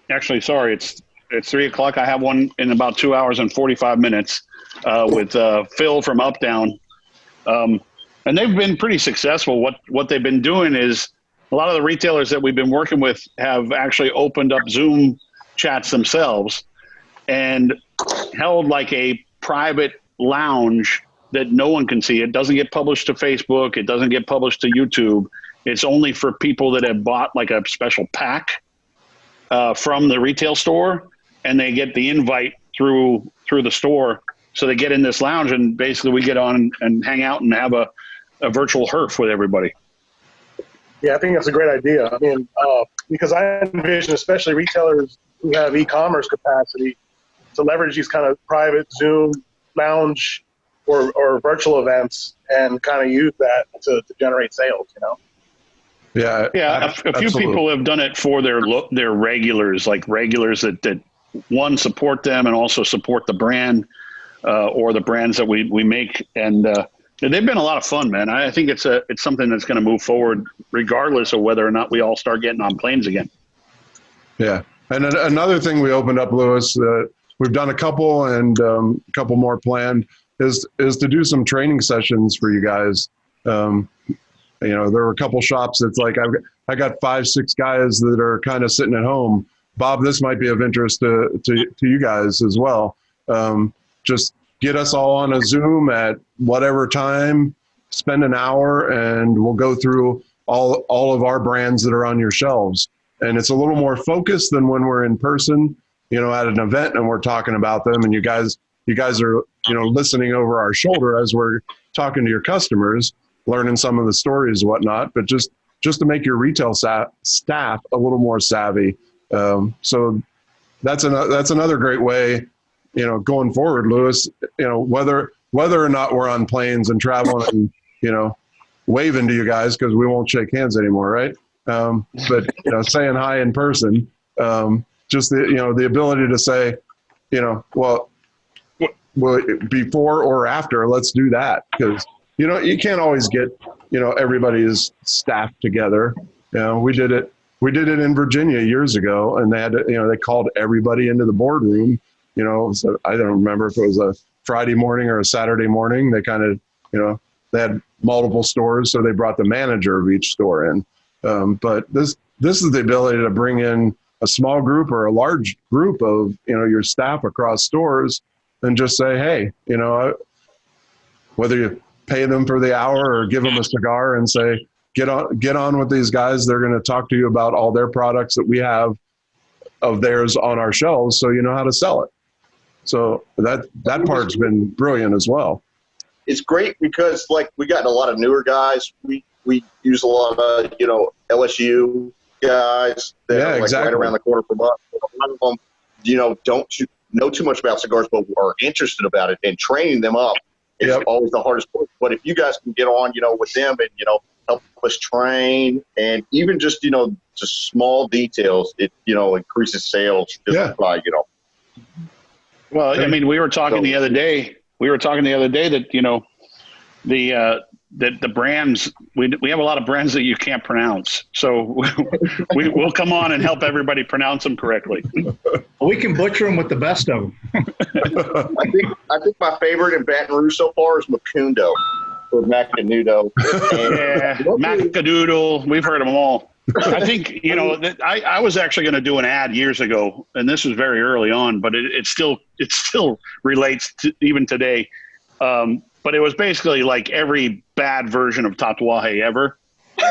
Actually, sorry, it's 3 o'clock. I have one in about 2 hours and 45 minutes with Phil from Up Down. And they've been pretty successful. What they've been doing is a lot of the retailers that we've been working with have actually opened up Zoom chats themselves and held like a private lounge that no one can see. It doesn't get published to Facebook. It doesn't get published to YouTube. It's only for people that have bought like a special pack from the retail store, and they get the invite through the store. So they get in this lounge, and basically we get on and hang out and have a virtual HERF with everybody. Yeah, I think that's a great idea. I mean, because I envision especially retailers who have e-commerce capacity to leverage these kind of private Zoom lounge or virtual events and kind of use that to generate sales, you know? Yeah. A few people have done it for their regulars, like regulars that one, support them and also support the brand or the brands that we make. And they've been a lot of fun, man. I think it's something that's going to move forward regardless of whether or not we all start getting on planes again. Yeah. And another thing we opened up, Lewis, we've done a couple and a couple more planned, is to do some training sessions for you guys. You know, there were a couple shops that's like, I got 5-6 guys that are kind of sitting at home. Bob, this might be of interest to you guys as well. Just get us all on a Zoom at whatever time, spend an hour, and we'll go through all of our brands that are on your shelves. And it's a little more focused than when we're in person, you know, at an event and we're talking about them, and you guys are, you know, listening over our shoulder as we're talking to your customers, learning some of the stories and whatnot, but just to make your retail staff a little more savvy. So that's another great way, you know, going forward, Lewis, you know, whether or not we're on planes and traveling and, you know, waving to you guys, because we won't shake hands anymore, right? But, you know, saying hi in person, just the, you know, the ability to say, you know, well, before or after, let's do that. Because, you know, you can't always get, you know, everybody's staff together. You know, we did it in Virginia years ago, and they had to, you know, they called everybody into the boardroom, you know, so I don't remember if it was a Friday morning or a Saturday morning. They kind of, you know, they had multiple stores, so they brought the manager of each store in. But this is the ability to bring in a small group or a large group of, you know, your staff across stores and just say, hey, you know, whether you pay them for the hour or give them a cigar and say, get on with these guys. They're going to talk to you about all their products that we have of theirs on our shelves, so you know how to sell it. So that part's been brilliant as well. It's great because, like, we got a lot of newer guys. We use a lot of, you know, LSU guys that are like right around the corner from us. A lot of them, you know, don't know too much about cigars, but are interested about it, and training them up is always the hardest part. But if you guys can get on, you know, with them and, you know, help us train, and even just, you know, just small details, it, you know, increases sales just by, you know. Well, I mean, we were talking the other day that, you know, the brands, we have a lot of brands that you can't pronounce. So we'll come on and help everybody pronounce them correctly. We can butcher them with the best of them. I think my favorite in Baton Rouge so far is Macundo or Macanudo. Yeah, Macadoodle. We've heard them all. I think, you know, I was actually going to do an ad years ago, and this was very early on, but it still relates to even today. But it was basically like every bad version of Tatuaje ever.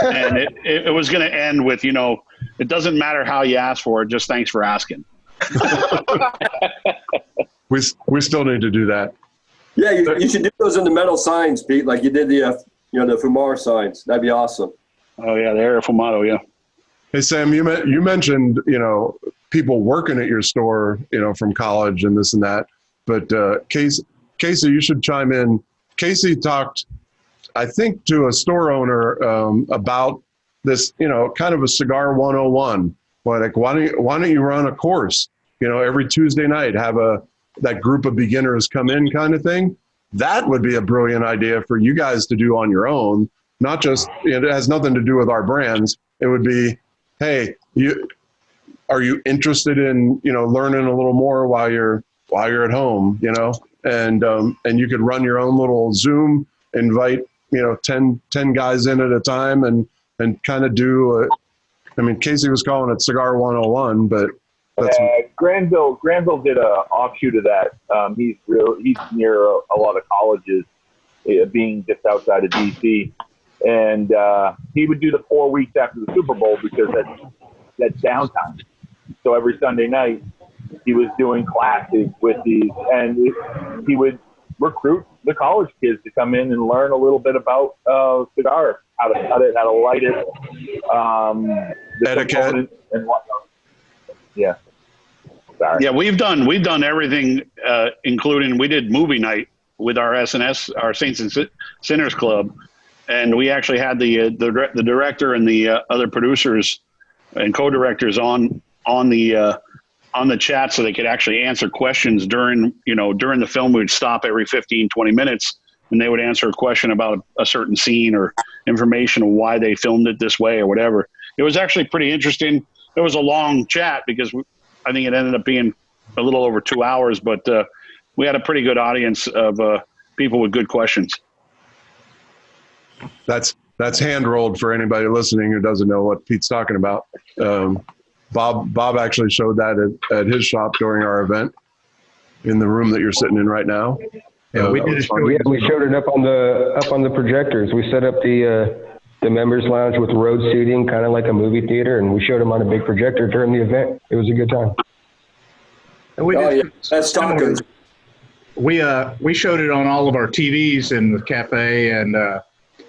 And it was going to end with, you know, it doesn't matter how you ask for it, just thanks for asking. We still need to do that. Yeah, you should do those in the metal signs, Pete, like you did the, you know, the Fumar signs. That'd be awesome. Oh, yeah, the Air Fumato, yeah. Hey, Sam, you mentioned, you know, people working at your store, you know, from college and this and that. But Casey, you should chime in. Casey talked, I think, to a store owner about this, kind of a cigar 101. Like, why don't you run a course, every Tuesday night, have that group of beginners come in kind of thing. That would be a brilliant idea for you guys to do on your own. Not just, it has nothing to do with our brands. It would be, hey, are you interested in, learning a little more while you're at home, and you could run your own little Zoom, invite, 10 guys in at a time and kind of do, Casey was calling it Cigar 101, but that's Granville did a offshoot of that. He's near a lot of colleges, being just outside of DC, and he would do the 4 weeks after the Super Bowl because that's downtime. So every Sunday night he was doing classes with these, and he would recruit the college kids to come in and learn a little bit about cigar, how to cut it, how to light it, the etiquette and whatnot. Yeah. Sorry. Yeah, we've done everything, including we did movie night with our SNS, our Saints and Sinners Club, and we actually had the director and the other producers and co-directors on the chat so they could actually answer questions during the film. We would stop every 15, 20 minutes and they would answer a question about a certain scene or information of why they filmed it this way or whatever. It was actually pretty interesting. It was a long chat because I think it ended up being a little over 2 hours, but we had a pretty good audience of people with good questions. That's hand rolled for anybody listening who doesn't know what Pete's talking about. Bob actually showed that at his shop during our event in the room that you're sitting in right now. Yeah, we showed it up on the projectors. We set up the members lounge with road seating, kind of like a movie theater, and we showed them on a big projector during the event. It was a good time. And that's tacos. We showed it on all of our TVs in the cafe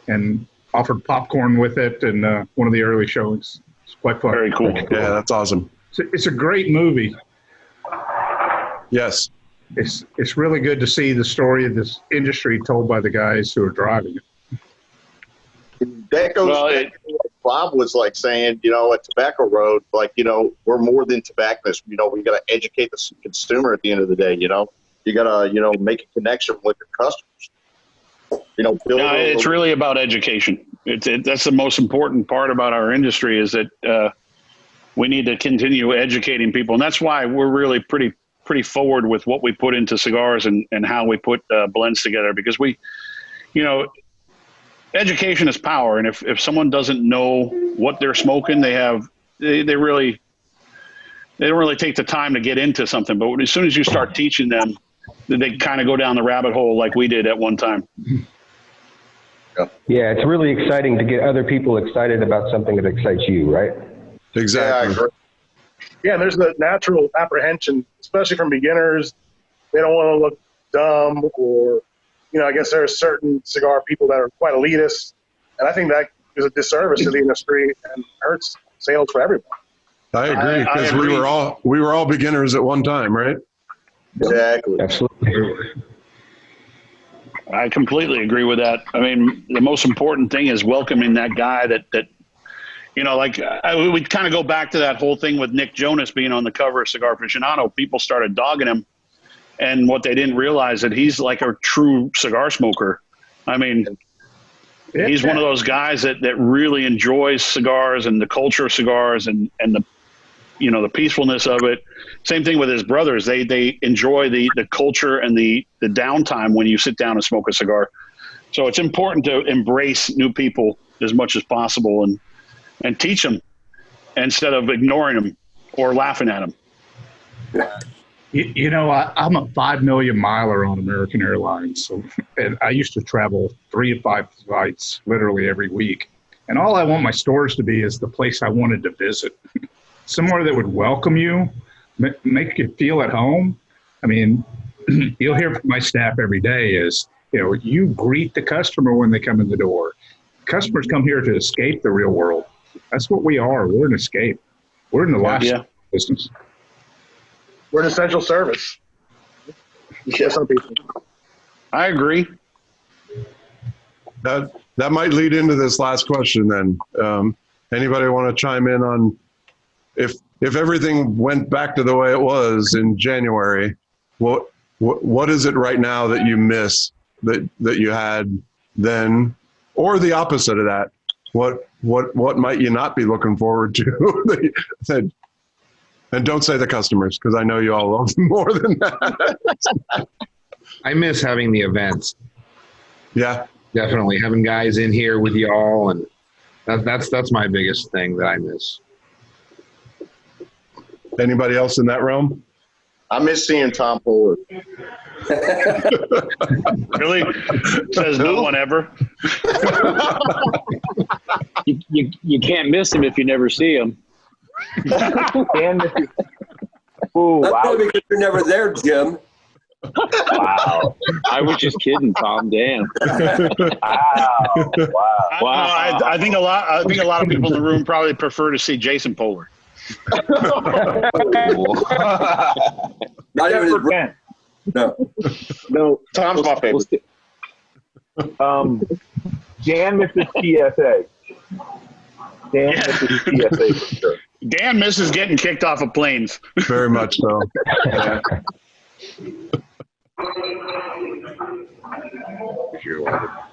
and offered popcorn with it, and one of the early showings. It's quite fun. Very cool. Yeah, that's awesome. It's a great movie. Yes. It's really good to see the story of this industry told by the guys who are driving it. That goes back to what Bob was like saying, at Tobacco Road, we're more than tobacconists. We got to educate the consumer at the end of the day, You got to, make a connection with your customers. It's really about education. That's the most important part about our industry is that we need to continue educating people. And that's why we're really pretty forward with what we put into cigars and how we put blends together, because education is power. And if someone doesn't know what they're smoking, they don't really take the time to get into something. But as soon as you start teaching them, they kind of go down the rabbit hole like we did at one time. Yeah, it's really exciting to get other people excited about something that excites you, right? Exactly. Yeah, there's the natural apprehension, especially from beginners. They don't want to look dumb or, I guess there are certain cigar people that are quite elitist. And I think that is a disservice to the industry and hurts sales for everybody. I agree, because we were all beginners at one time, right? Exactly. Absolutely. I completely agree with that. The most important thing is welcoming that guy that we kind of go back to that whole thing with Nick Jonas being on the cover of Cigar Aficionado. People started dogging him, and what they didn't realize that he's like a true cigar smoker. He's one of those guys that really enjoys cigars and the culture of cigars and the peacefulness of it. Same thing with his brothers. They enjoy the culture and the downtime when you sit down and smoke a cigar. So it's important to embrace new people as much as possible and teach them instead of ignoring them or laughing at them. I'm a 5 million miler on American Airlines. And I used to travel 3 to 5 flights literally every week. And all I want my stores to be is the place I wanted to visit. Somewhere that would welcome you, make you feel at home. You'll hear from my staff every day is, you greet the customer when they come in the door. Customers come here to escape the real world. That's what we are. We're an escape. We're in the lifestyle business. We're an essential service. Yeah. Some people. I agree. That might lead into this last question then. Anybody want to chime in on if everything went back to the way it was in January, what is it right now that you miss that you had then, or the opposite of that? What might you not be looking forward to? And don't say the customers, because I know you all love them more than that. I miss having the events. Yeah, Definitely having guys in here with y'all, and that's my biggest thing that I miss. Anybody else in that realm? I miss seeing Tom Pollard. Really? Says no one ever. You can't miss him if you never see him. And ooh, That's wow. probably because you're never there, Jim. Wow. I was just kidding, Tom. Damn. Wow. Wow. I think a lot of people in the room probably prefer to see Jason Pollard. Not even his Except for Ken. no. Tom's my favorite. Dan misses TSA. Dan misses TSA for sure. Dan misses getting kicked off of planes. Very much so. Yeah.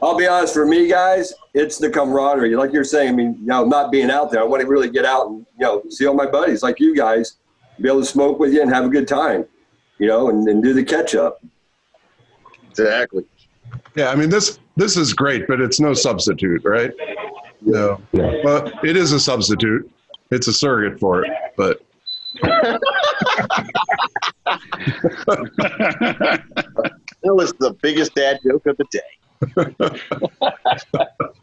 I'll be honest, for me, guys, it's the camaraderie. Like you're saying, I mean, not being out there. I want to really get out and, see all my buddies like you guys, be able to smoke with you and have a good time, and do the catch up. Exactly. Yeah, I mean, this is great, but it's no substitute, right? No. Well, it is a substitute. It's a surrogate for it, but. That was the biggest dad joke of the day.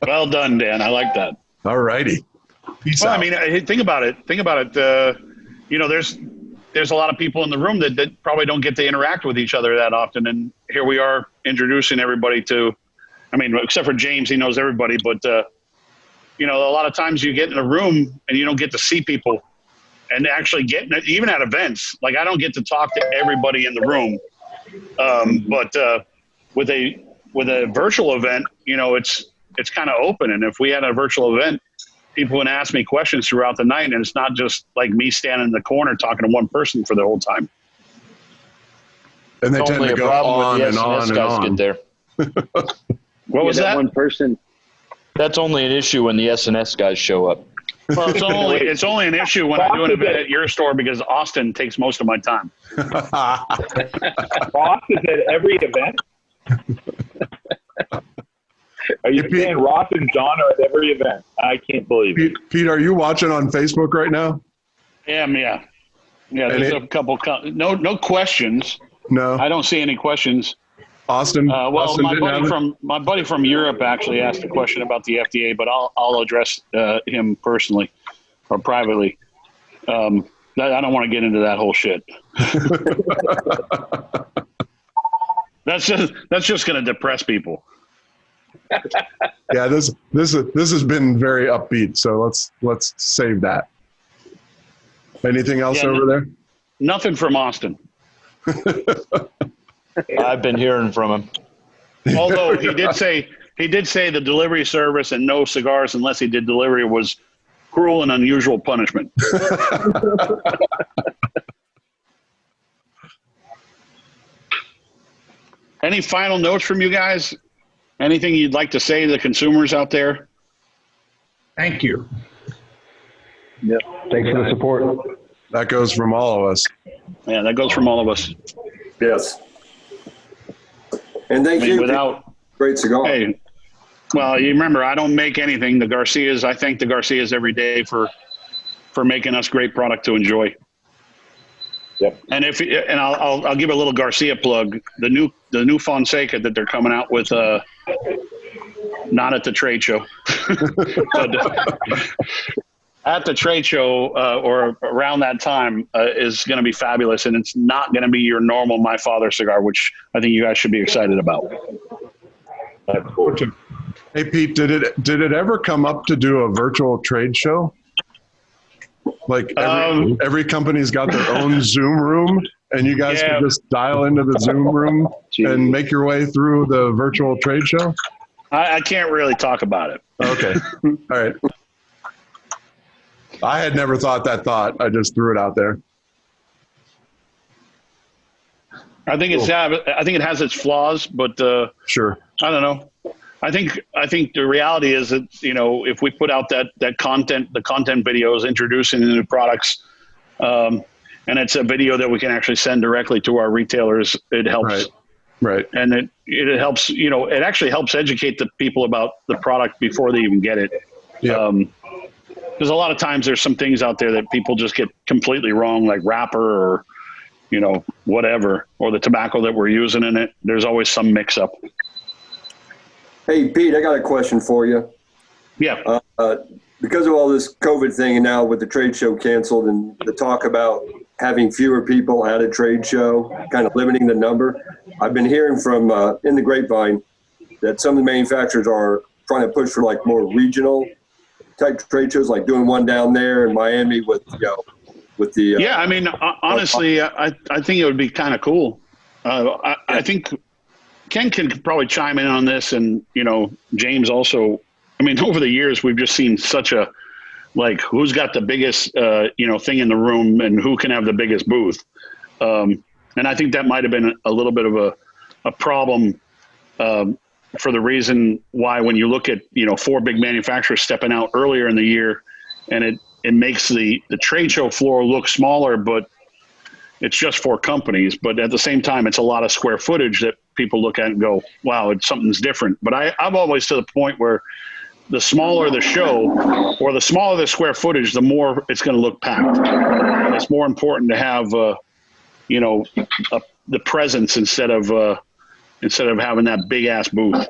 Well done, Dan. I like that. All righty. Peace Well, out. I mean, think about it. There's a lot of people in the room that probably don't get to interact with each other that often. And here we are introducing everybody to, except for James, he knows everybody. But, a lot of times you get in a room and you don't get to see people and actually even at events. Like, I don't get to talk to everybody in the room. But with a virtual event, it's kind of open. And if we had a virtual event, people would ask me questions throughout the night, and it's not just like me standing in the corner talking to one person for the whole time. And they It's tend only to a go problem on when and the on SNS and guys on. get there. What was that? One person. That's only an issue when the SNS guys show up. Well, it's only an issue when I do an event at your store because Austin takes most of my time. Ross is at every event. Are you saying Ross and John are at every event? I can't believe it. Pete, are you watching on Facebook right now? Yeah. There's a couple. No questions. No. I don't see any questions. Austin. Austin didn't my buddy from Europe actually asked a question about the FDA, but I'll address him personally or privately. I don't want to get into that whole shit. That's just going to depress people. Yeah, this has been very upbeat. So let's save that. Anything else over there? Nothing from Austin. I've been hearing from him. Although he did say the delivery service and no cigars unless he did delivery was cruel and unusual punishment. Any final notes from you guys? Anything you'd like to say to the consumers out there? Thank you. Yep. Thanks for the support. That goes from all of us. Yeah, that goes from all of us. Yes. And thank you. Without great cigar. Hey, well, you remember, I don't make anything. The Garcias, I thank the Garcias every day for making us great product to enjoy. Yep. And I'll give a little Garcia plug. The new Fonseca that they're coming out with, not at the trade show, but at the trade show or around that time is going to be fabulous, and it's not going to be your normal My Father cigar, which I think you guys should be excited about. That's cool. Hey Pete, did it ever come up to do a virtual trade show? Like every company's got their own Zoom room, and you guys can just dial into the Zoom room and make your way through the virtual trade show? I can't really talk about it. Okay. All right. I had never thought that thought. I just threw it out there. I think it has its flaws, but sure. I don't know. I think the reality is that, you know, if we put out that content, the content videos introducing the new products, and it's a video that we can actually send directly to our retailers, it helps. Right. And it helps, you know, it actually helps educate the people about the product before they even get it. Yeah. Because a lot of times there's some things out there that people just get completely wrong, like wrapper or, you know, whatever, or the tobacco that we're using in it. There's always some mix up. Hey, Pete, I got a question for you. Yeah. Because of all this COVID thing and now with the trade show canceled and the talk about having fewer people at a trade show, kind of limiting the number, I've been hearing from in the grapevine that some of the manufacturers are trying to push for like more regional type trade shows, like doing one down there in Miami with, you know, with the. Yeah, I mean, honestly, I think it would be kind of cool. I think Ken can probably chime in on this, and, you know, James also. I mean, over the years, we've just seen such a, like, who's got the biggest, you know, thing in the room and who can have the biggest booth. And I think that might have been a little bit of a problem for the reason why when you look at, you know, 4 big manufacturers stepping out earlier in the year, and it makes the trade show floor look smaller, but it's just 4 companies. But at the same time, it's a lot of square footage that people look at and go, wow, something's different. But I'm always to the point where the smaller the show or the smaller the square footage, the more it's going to look packed. It's more important to have, you know, the presence instead of having that big ass booth.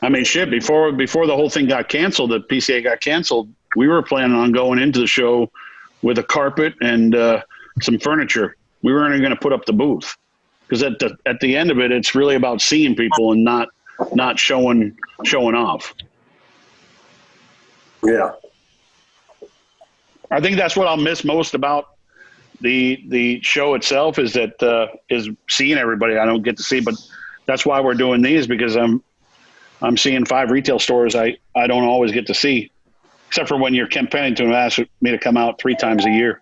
I mean, shit, before the whole thing got canceled, the PCA got canceled, we were planning on going into the show with a carpet and some furniture. We weren't even going to put up the booth because at the end of it, it's really about seeing people and not showing off. Yeah. I think that's what I'll miss most about the show itself is that is seeing everybody I don't get to see, but that's why we're doing these, because I'm seeing 5 retail stores I don't always get to see, except for when you're Ken Pennington asked me to come out 3 times a year.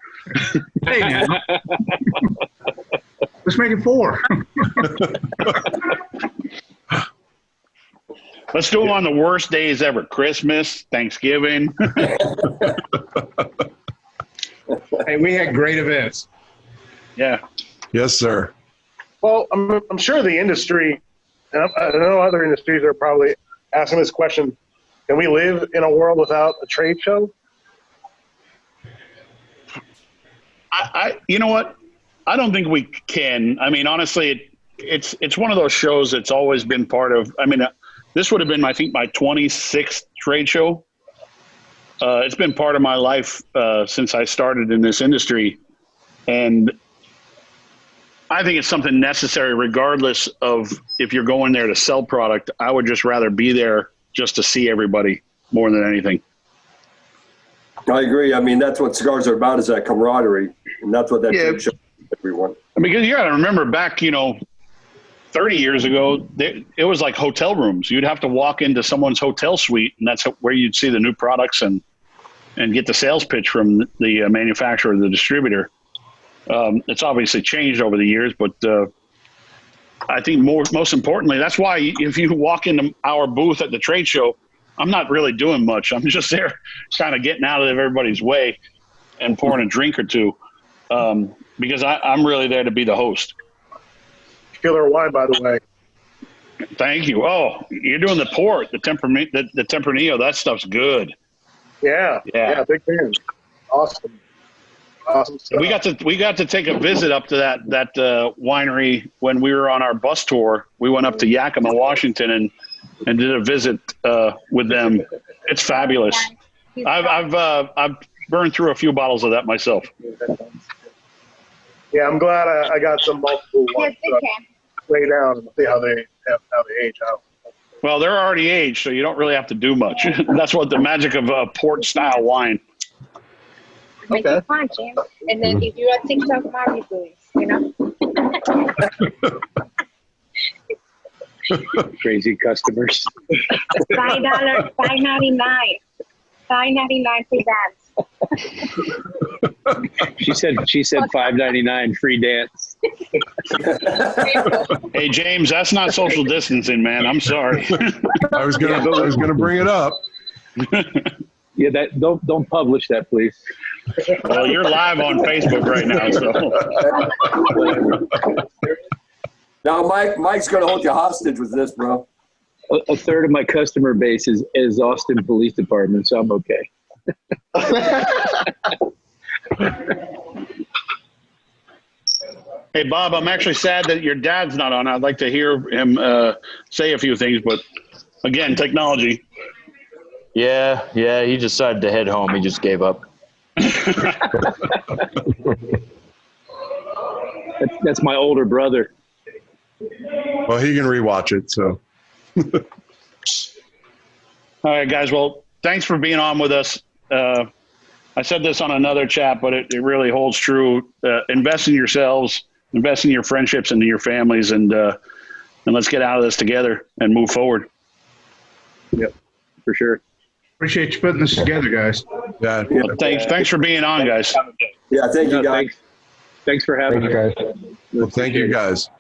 Hey, man. Let's make it 4. Let's do them on the worst days ever. Christmas, Thanksgiving. Hey, we had great events. Yeah. Yes, sir. Well, I'm sure the industry, and I know other industries are probably asking this question, can we live in a world without a trade show? You know what? I don't think we can. I mean, honestly, it's one of those shows that's always been part of, I mean, this would have been, I think, my 26th trade show. It's been part of my life since I started in this industry. And I think it's something necessary regardless of if you're going there to sell product. I would just rather be there just to see everybody more than anything. I agree. I mean, that's what cigars are about, is that camaraderie. And that's what that trade show is for everyone. Because you got to remember back, you know, 30 years ago, it was like hotel rooms. You'd have to walk into someone's hotel suite, and that's where you'd see the new products and get the sales pitch from the manufacturer or the distributor. It's obviously changed over the years, but I think most importantly, that's why if you walk into our booth at the trade show, I'm not really doing much. I'm just there kind of getting out of everybody's way and pouring a drink or two because I'm really there to be the host. Killer wine, by the way. Thank you. Oh, you're doing the port, the Tempranillo. That stuff's good. Yeah, big fan. Awesome stuff. We got to take a visit up to that winery when we were on our bus tour. We went up to Yakima, Washington, and did a visit with them. It's fabulous. I've burned through a few bottles of that myself. Yeah, I'm glad I got some multiple ones. Lay down and see how they age out. Well, they're already aged, so you don't really have to do much. That's what the magic of port style wine. Make it fun, Jim. And then if you're a TikTok mommy, please, you know. Crazy customers. $5.99. $5.99 free dance. She said $5.99 free dance. Hey, James, that's not social distancing, man. I'm sorry. I was gonna bring it up. Yeah, that don't publish that, please. Well, you're live on Facebook right now, so. Now, Mike's going to hold you hostage with this, bro. A third of my customer base is Austin Police Department, so I'm okay. Hey, Bob, I'm actually sad that your dad's not on. I'd like to hear him say a few things, but again, technology. Yeah, he decided to head home. He just gave up. That's my older brother. Well, he can rewatch it, so. All right, guys. Well, thanks for being on with us. I said this on another chat, but it really holds true. Invest in yourselves, invest in your friendships and in your families, and let's get out of this together and move forward. Yep, for sure. Appreciate you putting this together, guys. Yeah. Well, thanks for being on, guys. Yeah, thank you, guys. Thanks for having Thanks, us. guys. Well, thank you, guys.